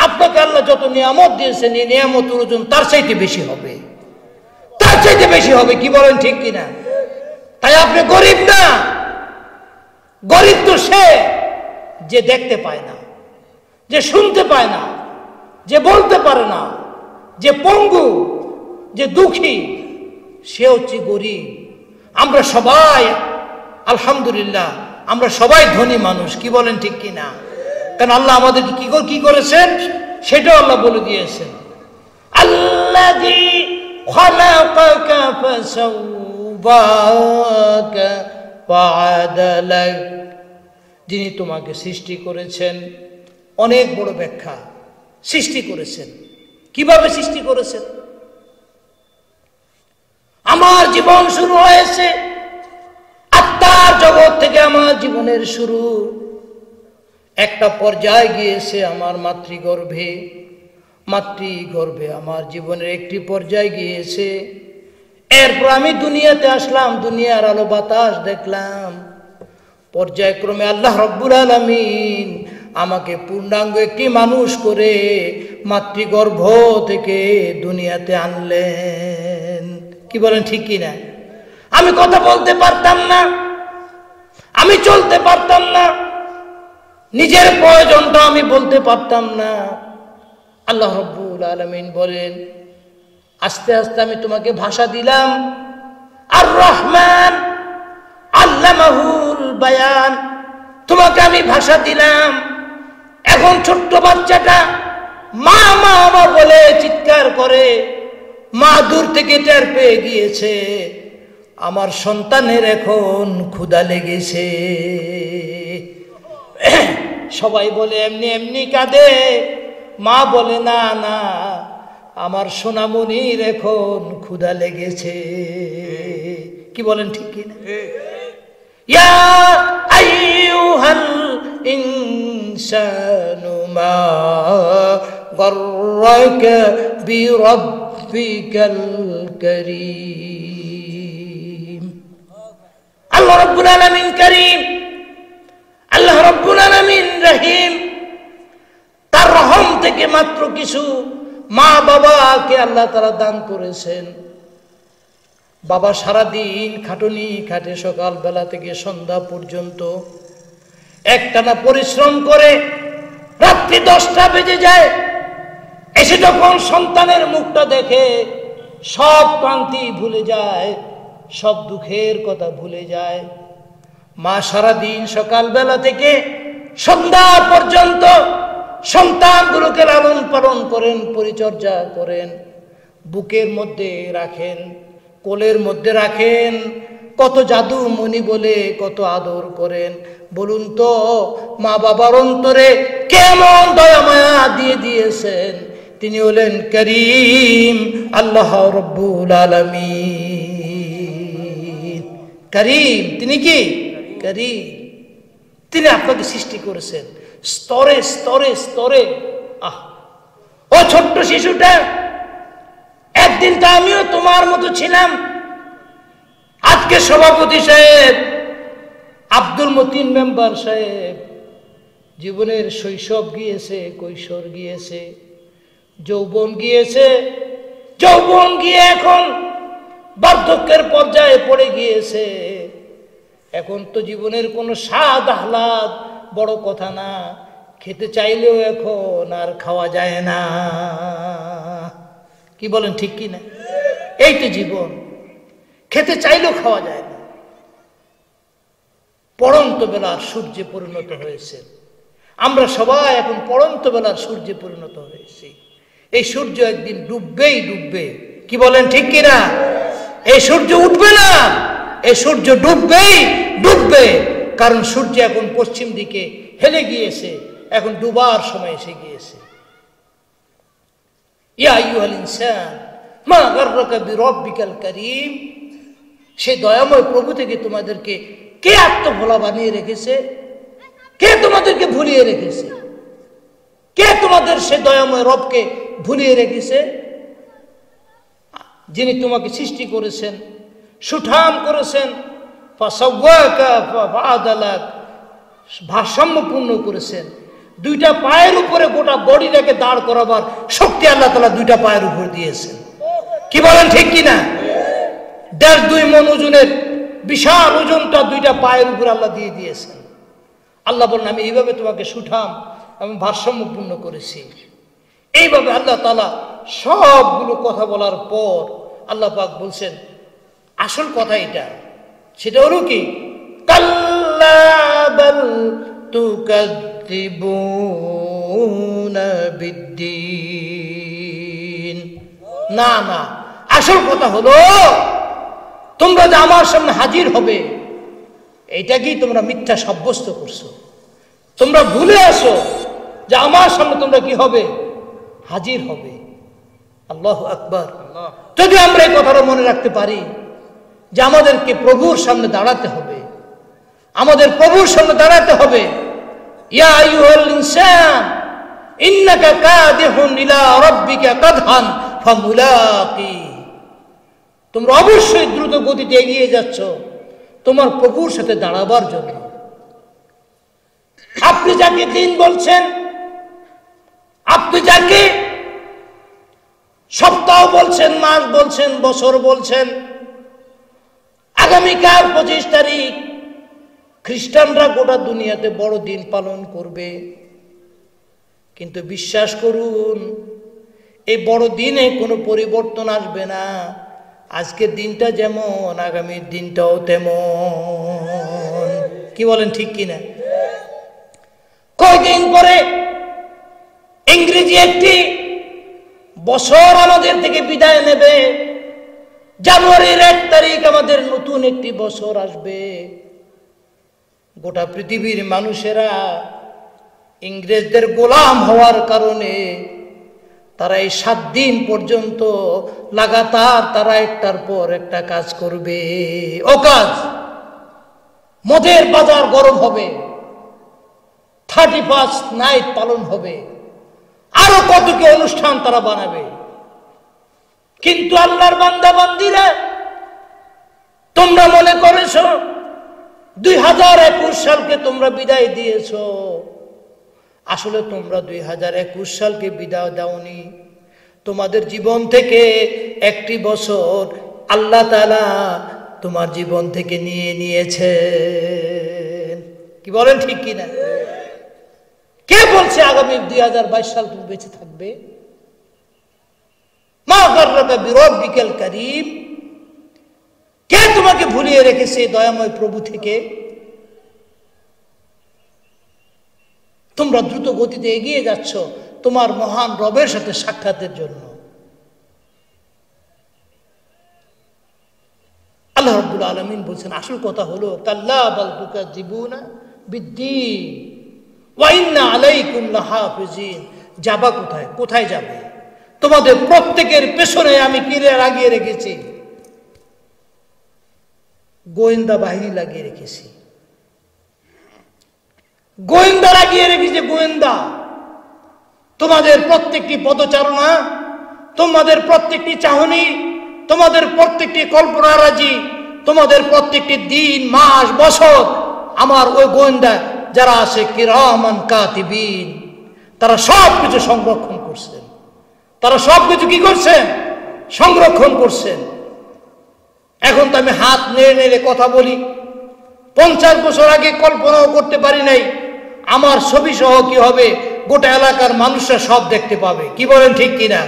Speaker 2: আপনাকে আল্লাহ যত নিয়ামত দিয়েছেন, এই নিয়ামতের ওজন তার চাইতে বেশি হবে, তার চাইতে বেশি হবে। কি বলেন, ঠিক কিনা? তাই আপনি গরিব না, গরিব তো সে যে দেখতে পায় না, যে শুনতে পায় না, যে বলতে পারে না, যে পঙ্গু, যে দুঃখী, সে হচ্ছে গরিব। আমরা সবাই আলহামদুলিল্লাহ, আমরা সবাই ধনী মানুষ। কি বলেন, ঠিক কিনা? কারণ আল্লাহ আমাদেরকে কি করেছেন সেটাও আল্লাহ বলে দিয়েছেন। আল্লাযী খালাকাকা ফাসাওয়াকা ওয়া'আদালাক। যিনি তোমাকে সৃষ্টি করেছেন, অনেক বড় ব্যাখ্যা। সৃষ্টি করেছেন, কিভাবে সৃষ্টি করেছেন? আমার জীবন শুরু হয়েছে আত্মার জগৎ থেকে। আমার জীবনের শুরু একটা পর্যায়ে গিয়েছে আমার মাতৃগর্ভে। মাতৃগর্ভে আমার জীবনের একটি পর্যায়ে গিয়েছে। এরপর আমি দুনিয়াতে আসলাম, দুনিয়ার আলো বাতাস দেখলাম। পর্যায়ক্রমে আল্লাহ রব্বুল আলামিন আমাকে পূর্ণাঙ্গ একটি মানুষ করে মাতৃগর্ভ থেকে দুনিয়াতে আনলেন। কি বলেন, ঠিক কিনা? আমি কথা বলতে পারতাম না, আমি চলতে পারতাম না, নিজের প্রয়োজনটা আমি বলতে পারতাম না। আল্লাহ রব্বুল আলামিন বলেন, আস্তে আস্তে আমি তোমাকে ভাষা দিলাম। আর রহমান আল্লামাহুল বায়ান, তোমাকে আমি ভাষা দিলাম। এখন ছোট্ট বাচ্চাটা মা মা মা বলে চিৎকার করে। মা দূর থেকে টের পেয়ে গিয়েছে আমার সন্তানের এখন ক্ষুধা লেগেছে। সবাই বলে এমনি এমনি কাঁদে। মা বলে না না, আমার সোনামণির এখন ক্ষুধা লেগেছে। কি বলেন ঠিক কি না? ইয়া আইয়ুহাল ইনসানু মা গররাকা বিরাব্বিকাল কারীম। আল্লাহ রাব্বুল আলামিন কারীম, আল্লাহ রাব্বুল আলামিন রহিম। তার রহম থেকে মাত্র কিছু মা বাবাকে আল্লাহ তাআলা দান করেছেন। বাবা সারাদিন খাটুনি খাটে, সকাল বেলা থেকে সন্ধ্যা পর্যন্ত একটানা পরিশ্রম করে রাত্রি 10টা বেজে যায়। এসে যখন সন্তানের মুখটা দেখে সব ক্লান্তি ভুলে যায়, সব দুঃখের কথা ভুলে যায়। মা সারাদিন সকালবেলা থেকে সন্ধ্যা পর্যন্ত সন্তানগুলোকে লালন পালন করেন, পরিচর্যা করেন, বুকের মধ্যে রাখেন, কোলের মধ্যে রাখেন, কত জাদু মনি বলে কত আদর করেন। বলুন তো মা বাবার অন্তরে কেমন দয়া মায়া দিয়ে দিয়েছেন। তিনি হলেন করিম, আল্লাহ রব্বুল আলামিন করিম। তিনি কি করিম? তিনি আপনাকে সৃষ্টি করেছেন স্তরে স্তরে স্তরে। ও ছোট্ট শিশুটা, একদিন তো আমিও তোমার মতো ছিলাম। আজকে সভাপতি সাহেব, আব্দুল মতিন মেম্বার সাহেব জীবনের শৈশব গিয়েছে, কৈশোর গিয়েছে, যৌবন গিয়েছে, যৌবন গিয়ে এখন বার্ধক্যের পর্যায়ে পড়ে গিয়েছে। এখন তো জীবনের কোনো স্বাদ আহ্লাদ বড় কথা না, খেতে চাইলেও এখন আর খাওয়া যায় না। কি বলেন ঠিক কি না? এই তো জীবন, খেতে চাইলেও খাওয়া যায় না। পড়ন্ত বেলার সূর্যে পরিণত হয়েছে। আমরা সবাই এখন পড়ন্ত বেলার সূর্যে পরিণত হয়েছি। এই সূর্য একদিন ডুববেই ডুববে। কি বলেন ঠিক কিনা? এই সূর্য উঠবে না, এই সূর্য ডুববেই ডুববে। কারণ সূর্য এখন পশ্চিম দিকে হেলে গিয়েছে, এখন ডুবার সময় এসে গিয়েছে। ইয়া আইয়ুহাল ইনসান মা গাররাকা বিরাব্বিকাল কারীম। সে দয়াময় প্রভু থেকে তোমাদেরকে কে আত্মভোলা বানিয়ে রেখেছে? কে তোমাদেরকে ভুলিয়ে রেখেছে? কে তোমাদের সে দয়াময় রবকে ভুলিয়ে রেখেছে? যিনি তোমাকে সৃষ্টি করেছেন, সুঠাম করেছেন, ফাসাওয়াকা ফাআদালাক, ভারসাম্যপূর্ণ করেছেন। দুইটা পায়ের উপরে গোটা বডিটাকে দাঁড় করাবার শক্তি আল্লাহ তাআলা দুইটা পায়ের উপর দিয়েছেন। কি বলেন ঠিক কিনা? 1.5-2 মণ ওজনের বিশাল ওজনটা দুইটা পায়ের উপর আল্লাহ দিয়ে দিয়েছেন। আল্লাহ বলেন আমি এইভাবে তোমাকে সুঠাম এবং ভারসাম্যপূর্ণ করেছি। এইভাবে আল্লাহ তাআলা সবগুলো কথা বলার পর আল্লাহ পাক বলছেন আসল কথা এটা, সেটা হলো কি, কাল্লা বাল তুকাযযিবুনা বিদ্দীন। না না, আসল কথা হলো তোমরা যে আমার সামনে হাজির হবে, এটা কি তোমরা মিথ্যা সাব্যস্ত করছো। তোমরা ভুলে আসো যে আমার সামনে তোমরা কি হবে, হাজির হবে। আল্লাহু আকবার। যদি আমরা এই কথাটা মনে রাখতে পারি যে আমাদেরকে প্রভুর সামনে দাঁড়াতে হবে, আমাদের প্রভুর সামনে দাঁড়াতে হবে। ইয়া আইয়ুহাল ইনসান ইন্নাকা কাদিহুন ইলা রাব্বিকা কাদহান ফামুলাকি। তোমরা অবশ্যই দ্রুত গতিতে এগিয়ে যাচ্ছ তোমার প্রভুর সাথে দাঁড়াবার জন্য। আপনি যাকে দিন বলছেন, আপনি যাকে সপ্তাহ বলছেন, মাস বলছেন, বছর বলছেন, আগামীকাল 25 তারিখ খ্রিস্টানরা গোটা দুনিয়াতে বড় দিন পালন করবে। কিন্তু বিশ্বাস করুন এই বড় দিনে কোনো পরিবর্তন আসবে না। আজকের দিনটা যেমন আগামীর দিনটাও তেমন। কি বলেন ঠিক কিনা? কয়দিন পরে ইংরেজি একটি বছর আমাদের থেকে বিদায় নেবে। জানুয়ারির 1 তারিখ আমাদের নতুন একটি বছর আসবে। গোটা পৃথিবীর মানুষেরা ইংরেজদের গোলাম হওয়ার কারণে তারা এই 7 দিন পর্যন্ত লাগাতার তারা একটার পর একটা কাজ করবে। ও কাজ, মদের বাজার গরম হবে, 31st নাইট পালন হবে, আরো কত কি অনুষ্ঠান তারা বানাবে। কিন্তু আল্লাহর বান্দা বান্দিরা, তোমরা মনে করেছো 2021 সালকে তোমরা বিদায় দিয়েছো। আসলে তোমরা 2021 সালকে বিদায় দাওনি। তোমাদের জীবন থেকে একটি বছর আল্লাহ তাআলা তোমার জীবন থেকে নিয়ে নিয়েছেন। কি বলেন, ঠিক কিনা? কে বলছে আগামী 2022 সাল তুমি বেঁচে থাকবে? মা গাররাকা বিরব্বিকাল কারীম, কে তোমাকে ভুলিয়ে রেখেছে দয়াময় প্রভু থেকে? তোমরা দ্রুত গতিতে এগিয়ে যাচ্ছ তোমার মহান রবের সাথে সাক্ষাতের জন্য। আল্লাহ রাব্বুল আলামিন বলছেন, আসল কথা হলো কাল্লা বাল তুকাযিবুনা বিদ্দীন ওয়া ইন্না আলাইকুম লাহাফিজিন। যাবা কোথায়? কোথায় যাবে? তোমাদের প্রত্যেকের পেছনে আমি কি লাগিয়ে রেখেছি? গোয়েন্দা বাহিনী লাগিয়ে রেখেছি, গোয়েন্দা লাগিয়ে রেখেছে, গোয়েন্দা। তোমাদের প্রত্যেকটি পদচারণা, তোমাদের প্রত্যেকটি চাহনি, তোমাদের প্রত্যেকটি কল্পনারাজি, তোমাদের প্রত্যেকটি দিন, মাস, বছর আমার ওই গোয়েন্দা যারা আছে কিরামান কাতিবিন, তারা সব কিছু সংরক্ষণ করছেন। তারা সব কিছু কি করছেন? সংরক্ষণ করছেন। এখন তো আমি হাত নেড়ে নেড়ে কথা বলি, 50 বছর আগে কল্পনাও করতে পারি নাই আমার ছবি সহ কি হবে, গোটা এলাকার মানুষরা সব দেখতে পাবে। কি বলেন, ঠিক কিনা?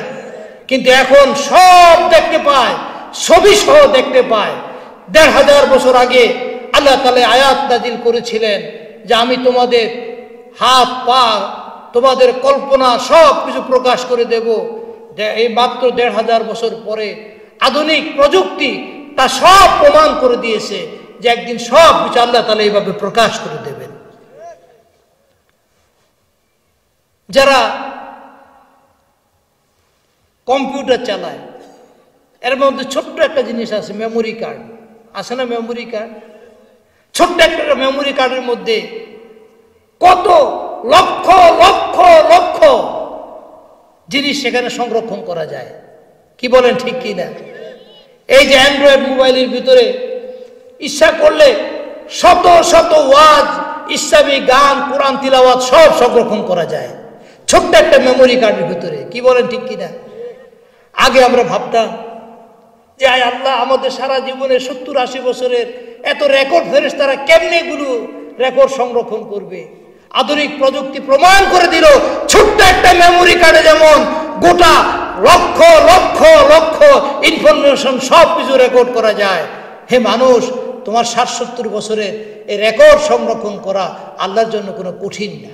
Speaker 2: কিন্তু এখন সব দেখতে পায়, ছবি সহ দেখতে পায়। 1500 বছর আগে আল্লাহ তাআলা আয়াত নাজিল করেছিলেন যে আমি তোমাদের হাত পা, তোমাদের কল্পনা সব কিছু প্রকাশ করে দেব। এই মাত্র 1500 বছর পরে আধুনিক প্রযুক্তি তা সব প্রমাণ করে দিয়েছে যে একদিন সব কিছু আল্লাহ তাআলা এইভাবে প্রকাশ করে দেবেন। যারা কম্পিউটার চালায়, এর মধ্যে ছোট্ট একটা জিনিস আছে, মেমোরি কার্ড আছে না? মেমোরি কার্ড, ছোট্ট একটা মেমোরি কার্ডের মধ্যে কত লক্ষ লক্ষ লক্ষ জিনিস সেখানে সংরক্ষণ করা যায়। কি বলেন, ঠিক কি না? এই যে অ্যান্ড্রয়েড মোবাইলের ভিতরে ইচ্ছা করলে শত শত ওয়াজ, ইসলামী গান, কোরআন তিলাওয়াত সব সংরক্ষণ করা যায় ছোট্ট একটা মেমোরি কার্ডের ভিতরে। কি বলেন, ঠিক কিনা? আগে আমরা ভাবতাম যে আয় আল্লাহ, আমাদের সারা জীবনে 70-80 বছরের এত রেকর্ড ফেরেশতারা কেমনে এগুলো রেকর্ড সংরক্ষণ করবে? আধুনিক প্রযুক্তি প্রমাণ করে দিল ছোট্ট একটা মেমোরি কার্ডে যেমন গোটা লক্ষ লক্ষ লক্ষ ইনফরমেশন সব কিছু রেকর্ড করা যায়। হে মানুষ, তোমার 60-70 বছরের এই রেকর্ড সংরক্ষণ করা আল্লাহর জন্য কোনো কঠিন না।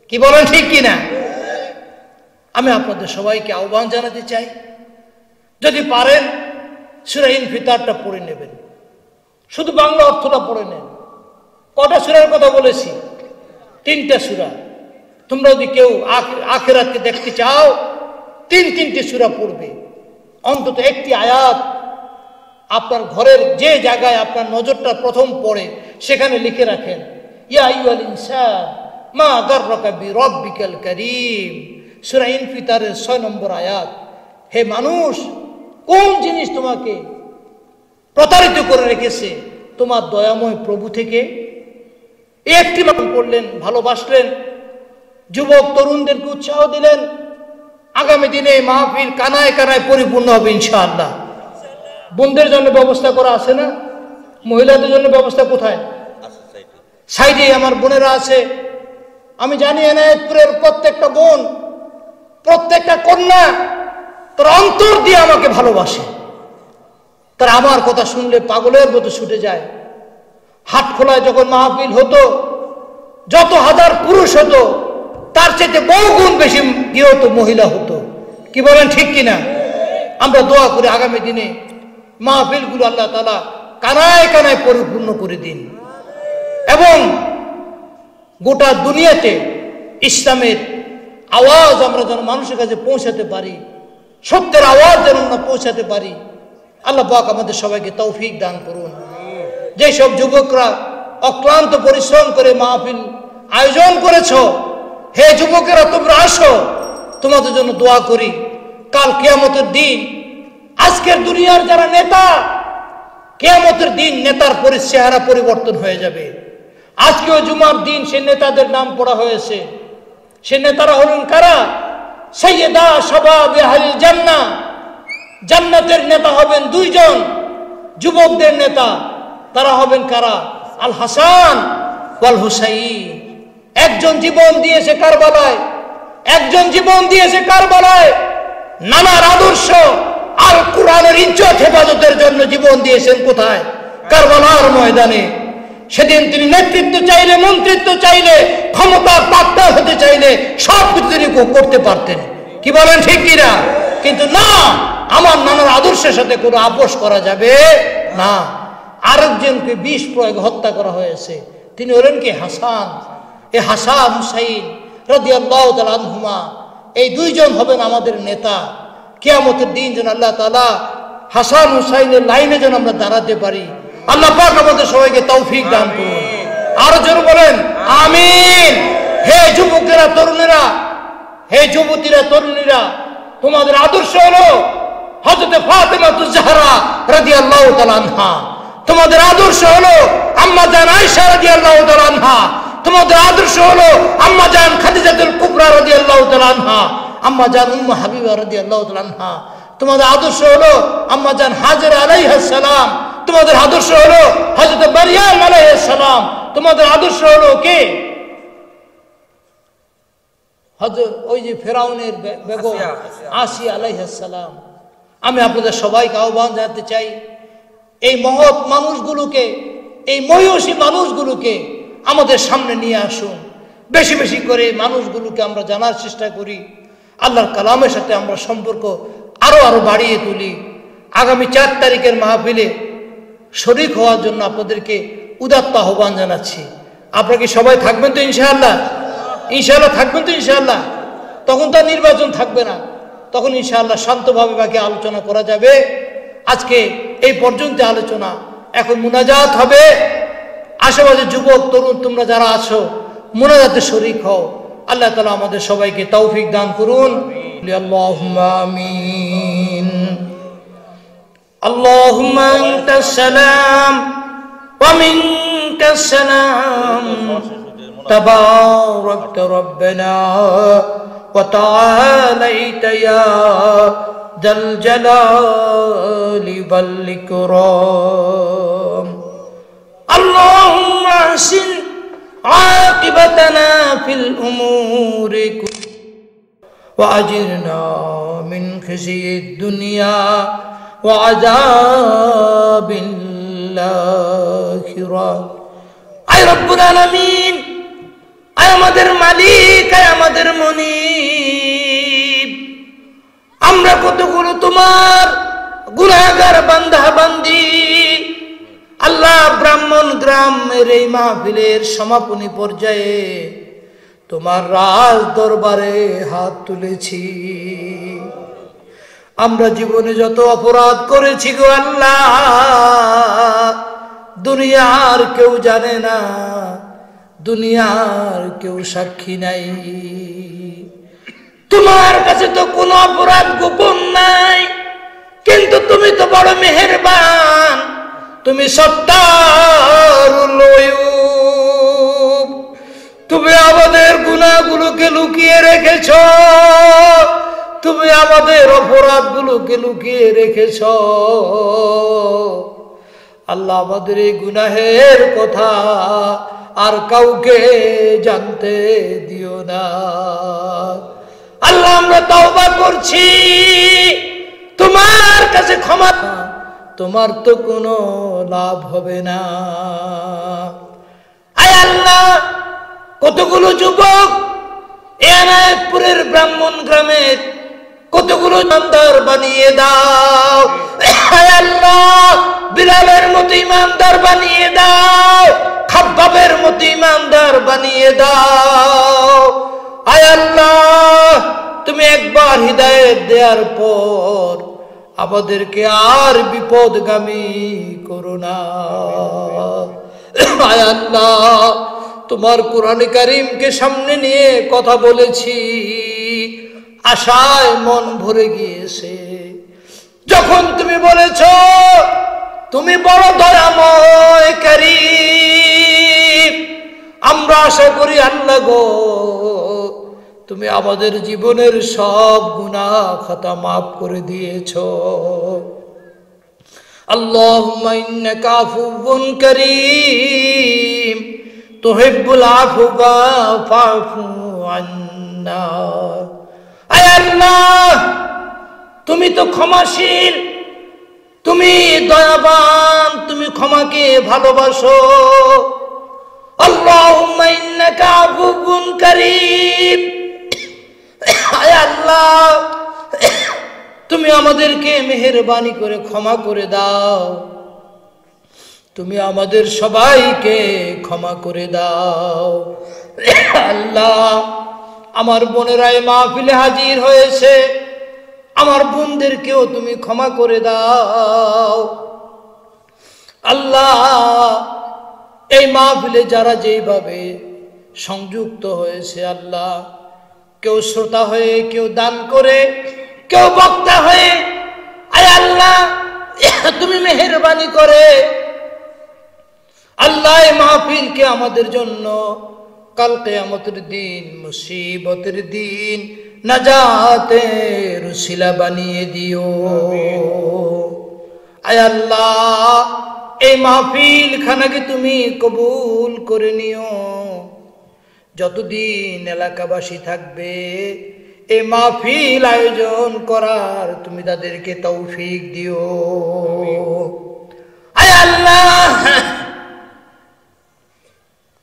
Speaker 2: কি বলেন, ঠিক কিনা? আমি আপনাদের সবাইকে আহ্বান জানাতে চাই, যদি পারেন সূরা ইনফিতারটা পড়ে নেবেন, শুধু বাংলা অর্থটা পড়ে নেন। কটা সূরার কথা বলেছি? 3টা সূরা। তোমরা যদি কেউ আখিরাতকে দেখতে চাও 3-3টে সূরা পড়বে, অন্তত একটি আয়াত আপনার ঘরের যে জায়গায় আপনার নজরটা প্রথম পড়ে সেখানে লিখে রাখেন, ইয়া আইয়ুহাল ইনসান মা গাররাকা বিরব্বিকাল কারীম, সূরা ইনফিতারের 6 নম্বর আয়াত। হে মানুষ, কোন জিনিস তোমাকে প্রতারিত করে রেখেছে তোমার দয়াময় প্রভু থেকে? একটি মানুষ পড়লেন, ভালোবাসলেন, যুবক তরুণদেরকে উৎসাহ দিলেন। আগামী দিনে মাহফিল কানায় কানায় পরিপূর্ণ হবে ইনশাআল্লাহ। বোনদের জন্য ব্যবস্থা করা আছে না? মহিলাদের জন্য ব্যবস্থা কোথায়? সাইডে আমার বোনেরা আছে। আমি জানি এনায়েতপুরের প্রত্যেকটা বোন, প্রত্যেকটা কন্যা তার অন্তর দিয়ে আমাকে ভালোবাসে। তারা আমার কথা শুনলে পাগলের মতো ছুটে যায়। হাটখোলায় যখন মাহফিল হতো, যত হাজার পুরুষ হতো, তার চাইতে বহুগুণ বেশি কি হতো, মহিলা হতো। কি বলেন ঠিক কিনা? আমরা দোয়া করি আগামী দিনে মাহফিলগুলো আল্লাহ তাআলা কানায় কানায় পরিপূর্ণ করে দিন, এবং গোটা দুনিয়াতে ইসলামের আওয়াজ আমরা যেন মানুষের কাছে পৌঁছাতে পারি, সত্যের আওয়াজ যেন আমরা পৌঁছাতে পারি। আল্লাহ পাক আমাদের সবাইকে তৌফিক দান করুন। যেসব যুবকরা অক্লান্ত পরিশ্রম করে মাহফিল আয়োজন করেছ, হে যুবকেরা তোমরা আসো, তোমাদের জন্য দোয়া করি। কাল কিয়ামতের দিন আজকের দুনিয়ার যারা নেতা, কিয়ামতের দিন নেতার চেহারা পরিবর্তন হয়ে যাবে। আজকেও জুমার দিন সে নেতাদের নাম পড়া হয়েছে। সে নেতারা হলেন কারা? সাইয়্যিদা শাবাবে আহলিল জান্নাহ। জান্নাতের নেতা হবেন দুইজন যুবকদের নেতা। তারা হবেন কারা? আল হাসান ওয়াল হুসাইন। একজন জীবন দিয়েছে কারবালায়, একজন জীবন দিয়েছে কারবালায় নানার আদর্শ আর কোরআনের ইজ্জত হেফাজতের জন্য জীবন দিয়েছেন কোথায়? কারবালার ময়দানে। সেদিন তিনি নেতৃত্ব চাইলে, মন্ত্রিত্ব চাইলে, ক্ষমতার পাত্তা হতে চাইলে সব কিছু তিনি করতে পারতেন। কি বলেন ঠিক কিনা? কিন্তু না, আমার নানার আদর্শের সাথে কোনো আপোষ করা যাবে না। আরেকজনকে বিষ প্রয়োগ হত্যা করা হয়েছে, তিনি হলেন কি? হাসান। এই হাসান হুসাইন রাদিয়াল্লাহু তাআলা আনহুমা, এই দুইজন হবেন আমাদের নেতা। কিয়ামতের দিন যেন আল্লাহ তাআলা হাসান হুসাইনের লাইনে যেন আমরা দাঁড়াতে পারি। আল্লাহ পাক আমাদের সবাইকে তৌফিক দান করুন। আরো জোরে বলেন আমিন। হে যুবকেরা, তরুণেরা, হে যুবতীরা, তরুণীরা, তোমাদের আদর্শ হলো হযরত ফাতেমাতুজ জাহরা রাদিয়াল্লাহু তাআলা আনহা। তোমাদের আদর্শ হলো আম্মা জান আয়েশা রাদিয়াল্লাহু তাআলা আনহা। তোমাদের আদর্শ হলো আম্মা জান খাদিজাতুল কুবরা রাদিয়াল্লাহু তাআলা আনহা, আম্মা জান উম্মু হাবিবা রাদিয়াল্লাহু তাআলা আনহা। তোমাদের আদর্শ হলো আম্মা জান হাজরা আলাইহিস সালাম। তোমাদের আদর্শ হলো হযরত মারইয়াম আলাইহিস সালাম। তোমাদের আদর্শ হলো কে? হযরত ওই যে ফেরাউনের বেগম আসিয়া আলাইহিস সালাম। আমি আপনাদের সবাইকে আহ্বান জানাতে চাই, এই মহৎ মানুষগুলোকে, এই মহিষী মানুষগুলোকে আমাদের সামনে নিয়ে আসুন। বেশি বেশি করে মানুষগুলোকে আমরা জানার চেষ্টা করি, আল্লাহর কালামের সাথে আমরা সম্পর্ক আরো আরো বাড়িয়ে তুলি। আগামী 4 তারিখের মাহফিলে শরীক হওয়ার জন্য আপনাদেরকে উদাত্ত আহ্বান জানাচ্ছি। আপনারা কি সবাই থাকবেন তো ইনশাআল্লাহ? ইনশাআল্লাহ থাকবেন তো ইনশাআল্লাহ? তখন তো নির্বাচন থাকবে না, তখন ইনশাআল্লাহ শান্তভাবে বাকি আলোচনা করা যাবে। আজকে এই পর্যন্ত আলোচনা, এখন মুনাজাত হবে। আশেপাশে যুবক তরুণ তোমরা যারা আছো, মুনাজাতে শরীক হও। আল্লাহ তাআলা আমাদের সবাইকে তৌফিক দান করুন। আল্লাহুম্মা আমিন। আল্লাহুম্মা আনতাস সালাম ওয়া মিনকাস সালাম, তাবারাকতা রাব্বানা ওয়া তাআলাইতা ইয়া যাল জালালি ওয়াল ইকরাম। আল্লাহুম্মা আহসিন আকিবাতানা ফিল উমুরি ওয়া আজিরনা মিন খিজিয়িদ দুনিয়া ওয়া আযাবিল আখিরাহ। আয় রব্বুল আলামিন, আয় আমাদের মালিক, আয় আমাদের মুনিব, আমরা কতগুলো তোমার গুনাহগার বান্দা বান্দি। আল্লাহ, ব্রাহ্মণ গ্রামের এই মাহফিলের সমাপনী পর্যায়ে তোমার রাজ দরবারে হাত তুলেছি। আমরা জীবনে যত অপরাধ করেছি গো আল্লাহ, দুনিয়ার কেউ জানে না, দুনিয়ার কেউ সাক্ষী নাই। তোমার কাছে তো কোনো অপরাধ গোপন নাই, কিন্তু তুমি তো বড় মেহেরবান, তুমি সত্তারুল গায়ব। তুমি আমাদের গুনাহগুলোকে লুকিয়ে রেখেছ, তুমি আমাদের অপরাধগুলোকে লুকিয়ে রেখেছ। আল্লাহ, আমাদের এই গুনাহের কথা আর কাউকে জানতে দিও না। আল্লাহ, আমরা তওবা করছি, তোমার কাছে ক্ষমা, তোমার তো কোনো লাভ হবে না। আয় আল্লাহ, কতগুলো যুবক এনায়তপুরের ব্রাহ্মণ গ্রামের কতগুলো ইমানদার বানিয়ে দাও। আয় আল্লাহ, বিলালের মতো ইমানদার বানিয়ে দাও, খাব্বাবের মতো ইমানদার বানিয়ে দাও। আয় আল্লাহ, তুমি একবার হিদায়াত দেওয়ার পর আমাদেরকে আর বিপদগামী করো না। আয় আল্লাহ, তোমার কোরআনে কারীমকে সামনে নিয়ে কথা বলেছি, আশায় মন ভরে গিয়েছে। যখন তুমি বলেছ তুমি বড় দয়াময় কারীম, আমরা আশা করি আল্লাহ গো, তুমি আমাদের জীবনের সব গুনাহ খাতা মাফ করে দিয়েছো। আল্লাহুম্মা ইন্নাকা আফুউন কারীম তুহিব্বুল আফওয়া ফা'ফু আন্না। আয় আল্লাহ, তুমি তো ক্ষমাশীল, তুমি দয়াবান, তুমি ক্ষমাকে ভালোবাসো। আল্লাহুম্মা ইন্নাকা আফুউন কারীম। আয় আল্লাহ, তুমি আমাদেরকে মেহেরবানি করে ক্ষমা করে দাও, তুমি আমাদের সবাইকে ক্ষমা করে দাও। আল্লাহ, আমার বোনেরা এই মাহফিলে হাজির হয়েছে, আমার বোনদেরকেও তুমি ক্ষমা করে দাও। আল্লাহ, এই মাহফিলে যারা যেইভাবে সংযুক্ত হয়েছে, আল্লাহ, কেউ শ্রোতা হয়ে, কেউ দান করে, কেউ বক্তা হয়ে, আয় আল্লাহ, তুমি মেহেরবানি করে আল্লাহ এই মাহফিলকে আমাদের জন্য কাল কিয়ামতের দিন, মুসিবতের দিন নাজাতের উসিলা বানিয়ে দিও। আয় আল্লাহ, এই মাহফিল খানাকে তুমি কবুল করে নিও। যতদিন এলাকাবাসী থাকবে এই মাহফিল আয়োজন করার তুমি তাদেরকে তৌফিক দিও। আয় আল্লাহ,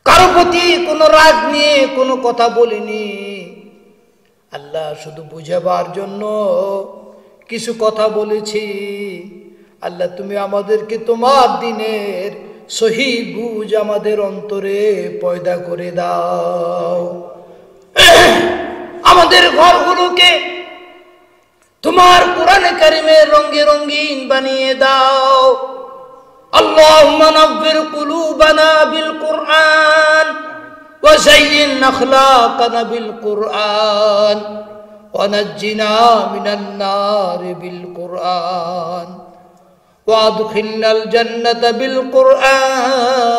Speaker 2: কারো প্রতি কোনো রাগ নিয়ে কোনো কথা বলিনি আল্লাহ, শুধু বুঝাবার জন্য কিছু কথা বলেছি। আল্লাহ, তুমি আমাদেরকে তোমার দিনের সহি বুঝ আমাদের অন্তরে পয়দা করে দাও। আমাদের ঘরগুলোকে তোমার কোরআনে কারিমের রঙে রঙিন বানিয়ে দাও। আল্লাহুম্মা নাব্বির কুলুবানা বিল কুরআন ওয়া যায়্যিন আখলাকানা বিল কুরআন ওয়া নাজ্জিনা মিনান নার বিল কুরআন ওয়া আদখিলনাল জান্নাতা বিল কুরআন।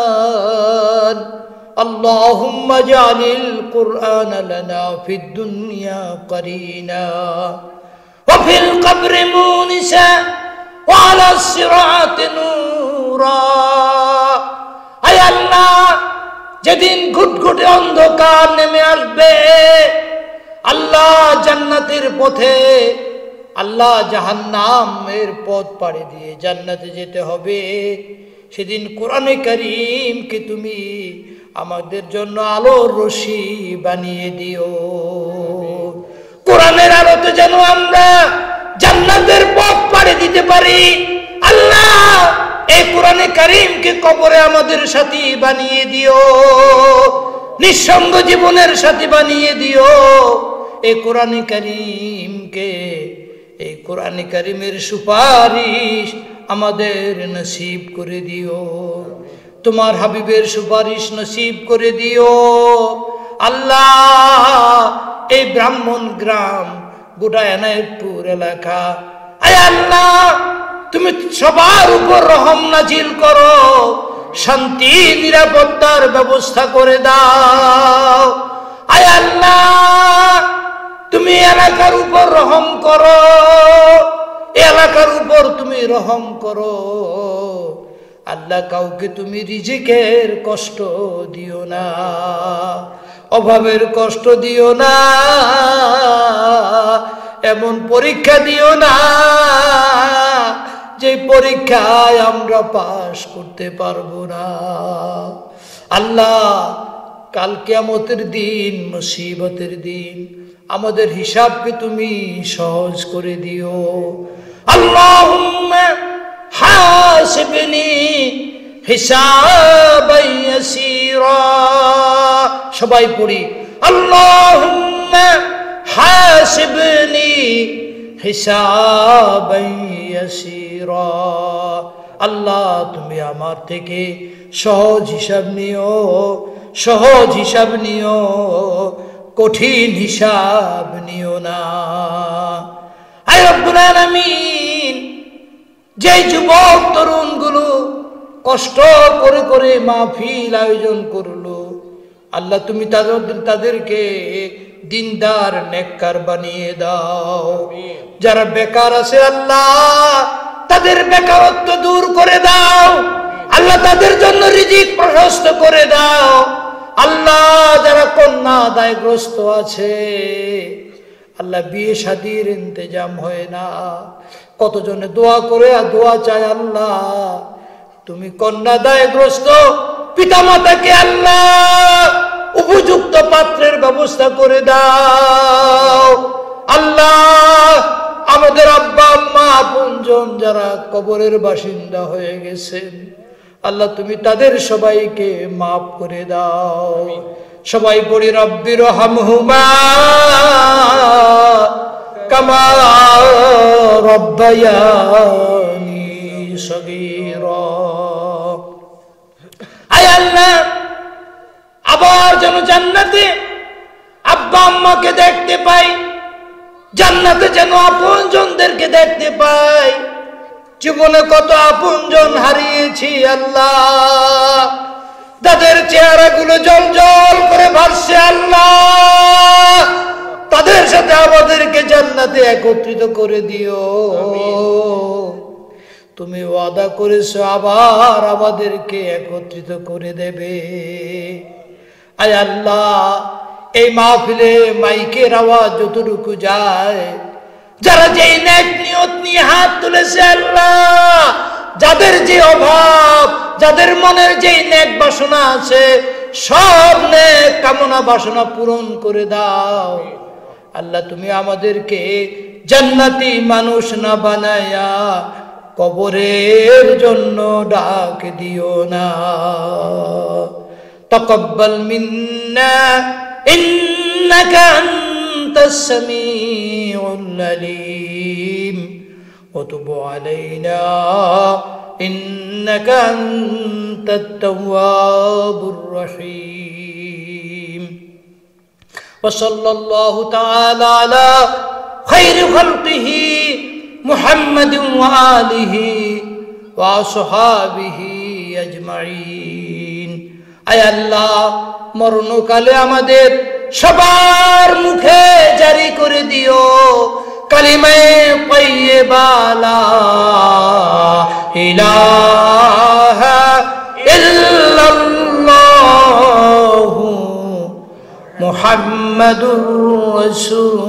Speaker 2: আল্লাহুম্মা জালিল কুরআন লানা ফিদ দুনিয়া কারিনা ওয়া ফিল কবরি মুনিসা ওয়া আলাস সিরাতি নূরা। আয় আল্লাহ, যেদিন ঘুটঘুটে অন্ধকার নেমে আসবে, আল্লাহ জান্নাতের পথে, আল্লাহ জাহান্নামের পথ পাড়ি দিয়ে জান্নাতে যেতে হবে, সেদিন কোরআনে কারীমকে তুমি আমাদের জন্য আলোর রশি বানিয়ে দিও। কোরআনের আলোতে যেন আমরা জান্নাতের পথ পাড়ি দিতে পারি। আল্লাহ, এই কোরআনে কারীমকে কবরে আমাদের সাথী বানিয়ে দিও, নিঃসঙ্গ জীবনের সাথী বানিয়ে দিও। এই কোরআনে কারীমকে, এই কোরআনে কারীমের সুপারিশ আমাদের নসিব করে দিও, তোমার হাবিবের সুপারিশ নসিব করে দিও। আল্লাহ, এই ব্রাহ্মণ গ্রাম, গোটা এনায়েতপুর এলাকা, আয় আল্লাহ, তুমি সবার উপর রহম নাজিল করো, শান্তি নিরাপত্তার ব্যবস্থা করে দাও। আয় আল্লাহ, তুমি এলাকার উপর রহম করো, এলাকার উপর তুমি রহম করো। আল্লাহ, কাউকে তুমি রিজিকের কষ্ট দিও না, অভাবের কষ্ট দিও না, এমন পরীক্ষা দিও না যে পরীক্ষায় আমরা পাশ করতে পারবো না। আল্লাহ, কাল কিয়ামতের দিন, মুসিবতের দিন আমাদের হিসাবকে তুমি সহজ করে দিও। আল্লাহুম্মা হাসিবনি হিসাবান ইয়াসীরা। সবাই পড়ি, আল্লাহুম্মা হাসিবনি হিসাবান ইয়াসীরা। আল্লাহ তুমি আমার থেকে সহজ হিসাব নিও, সহজ হিসাব নিও, কঠিন হিসাব নিও না। আয় রব্বুল আলামিন, যে যুবক তরুণগুলো কষ্ট করে করে মাহফিল আয়োজন করলো, আল্লাহ তুমি তাদেরকে দিনদার নেককার বানিয়ে দাও। যারা বেকার আছে আল্লাহ তাদের বেকারত্ব দূর করে দাও। আল্লাহ তাদের জন্য রিজিক প্রশস্ত করে দাও। আল্লাহ যারা কন্যা দায়গ্রস্ত আছে, আল্লাহ বিয়ে শাদীর ইন্তজাম হয় না, কতজনে দোয়া করে আর দোয়া চায়, আল্লাহ তুমি কন্যা দায়গ্রস্ত পিতামাতাকে আল্লাহ উপযুক্ত পাত্রের ব্যবস্থা করে দাও। আল্লাহ আমাদের আব্বা আম্মা আপনজন যারা কবরের বাসিন্দা হয়ে গেছেন, আল্লাহ তুমি তাদের সবাইকে মাফ করে দাও। সবাই পড়ি, রব্বির হামহুমা কামা রব্বায়ানি সগীরা। আয় আল্লাহ, আবার যেন জান্নাতে আব্বা আম্মাকে দেখতে পাই, জান্নাতে যেন আপনজনদেরকে দেখতে পাই। জীবনে কত আপনজন হারিয়েছি আল্লাহ, তাদের চেহারাগুলো জল জল করে ভাসছে আল্লাহ, তাদের সাথে আমাদেরকে জান্নাতে একত্রিত করে দিও। তুমি ওয়াদা করেছো আবার আমাদেরকে একত্রিত করে দেবে। আয় আল্লাহ, এই মাহফিলে মাইকের আওয়াজ যতটুকু যায়, যারা যেই নেক নিয়ত নিয়ে হাত তুলেছে আল্লাহ, যাদের যে অভাব, যাদের মনের যেই নেক বাসনা আছে, সব নেক কামনা বাসনা পূরণ করে দাও। আল্লাহ তুমি আমাদেরকে জান্নাতি মানুষ না বানায়া কবরের জন্য ডাক দিও না। তাকাব্বাল মিন্না ইন্নাকা আনতাস সামিউল আলিম ওয়া তুব আলাইনা ইন্নাকা আনতাত তাওয়াবুর রহিম। ওয়া সাল্লাল্লাহু তাআলা আলা খায়রি খালকিহি মুহাম্মাদিন ওয়া আলিহি ওয়া আসহাবিহি আজমাইন। আয় আল্লাহ, মরণকালে আমাদের সবার মুখে জারি করে দিও কালিমায়ে তাইয়্যিবা লা ইলাহা ইল্লাল্লাহু মুহাম্মাদুর রাসূলুল্লাহ।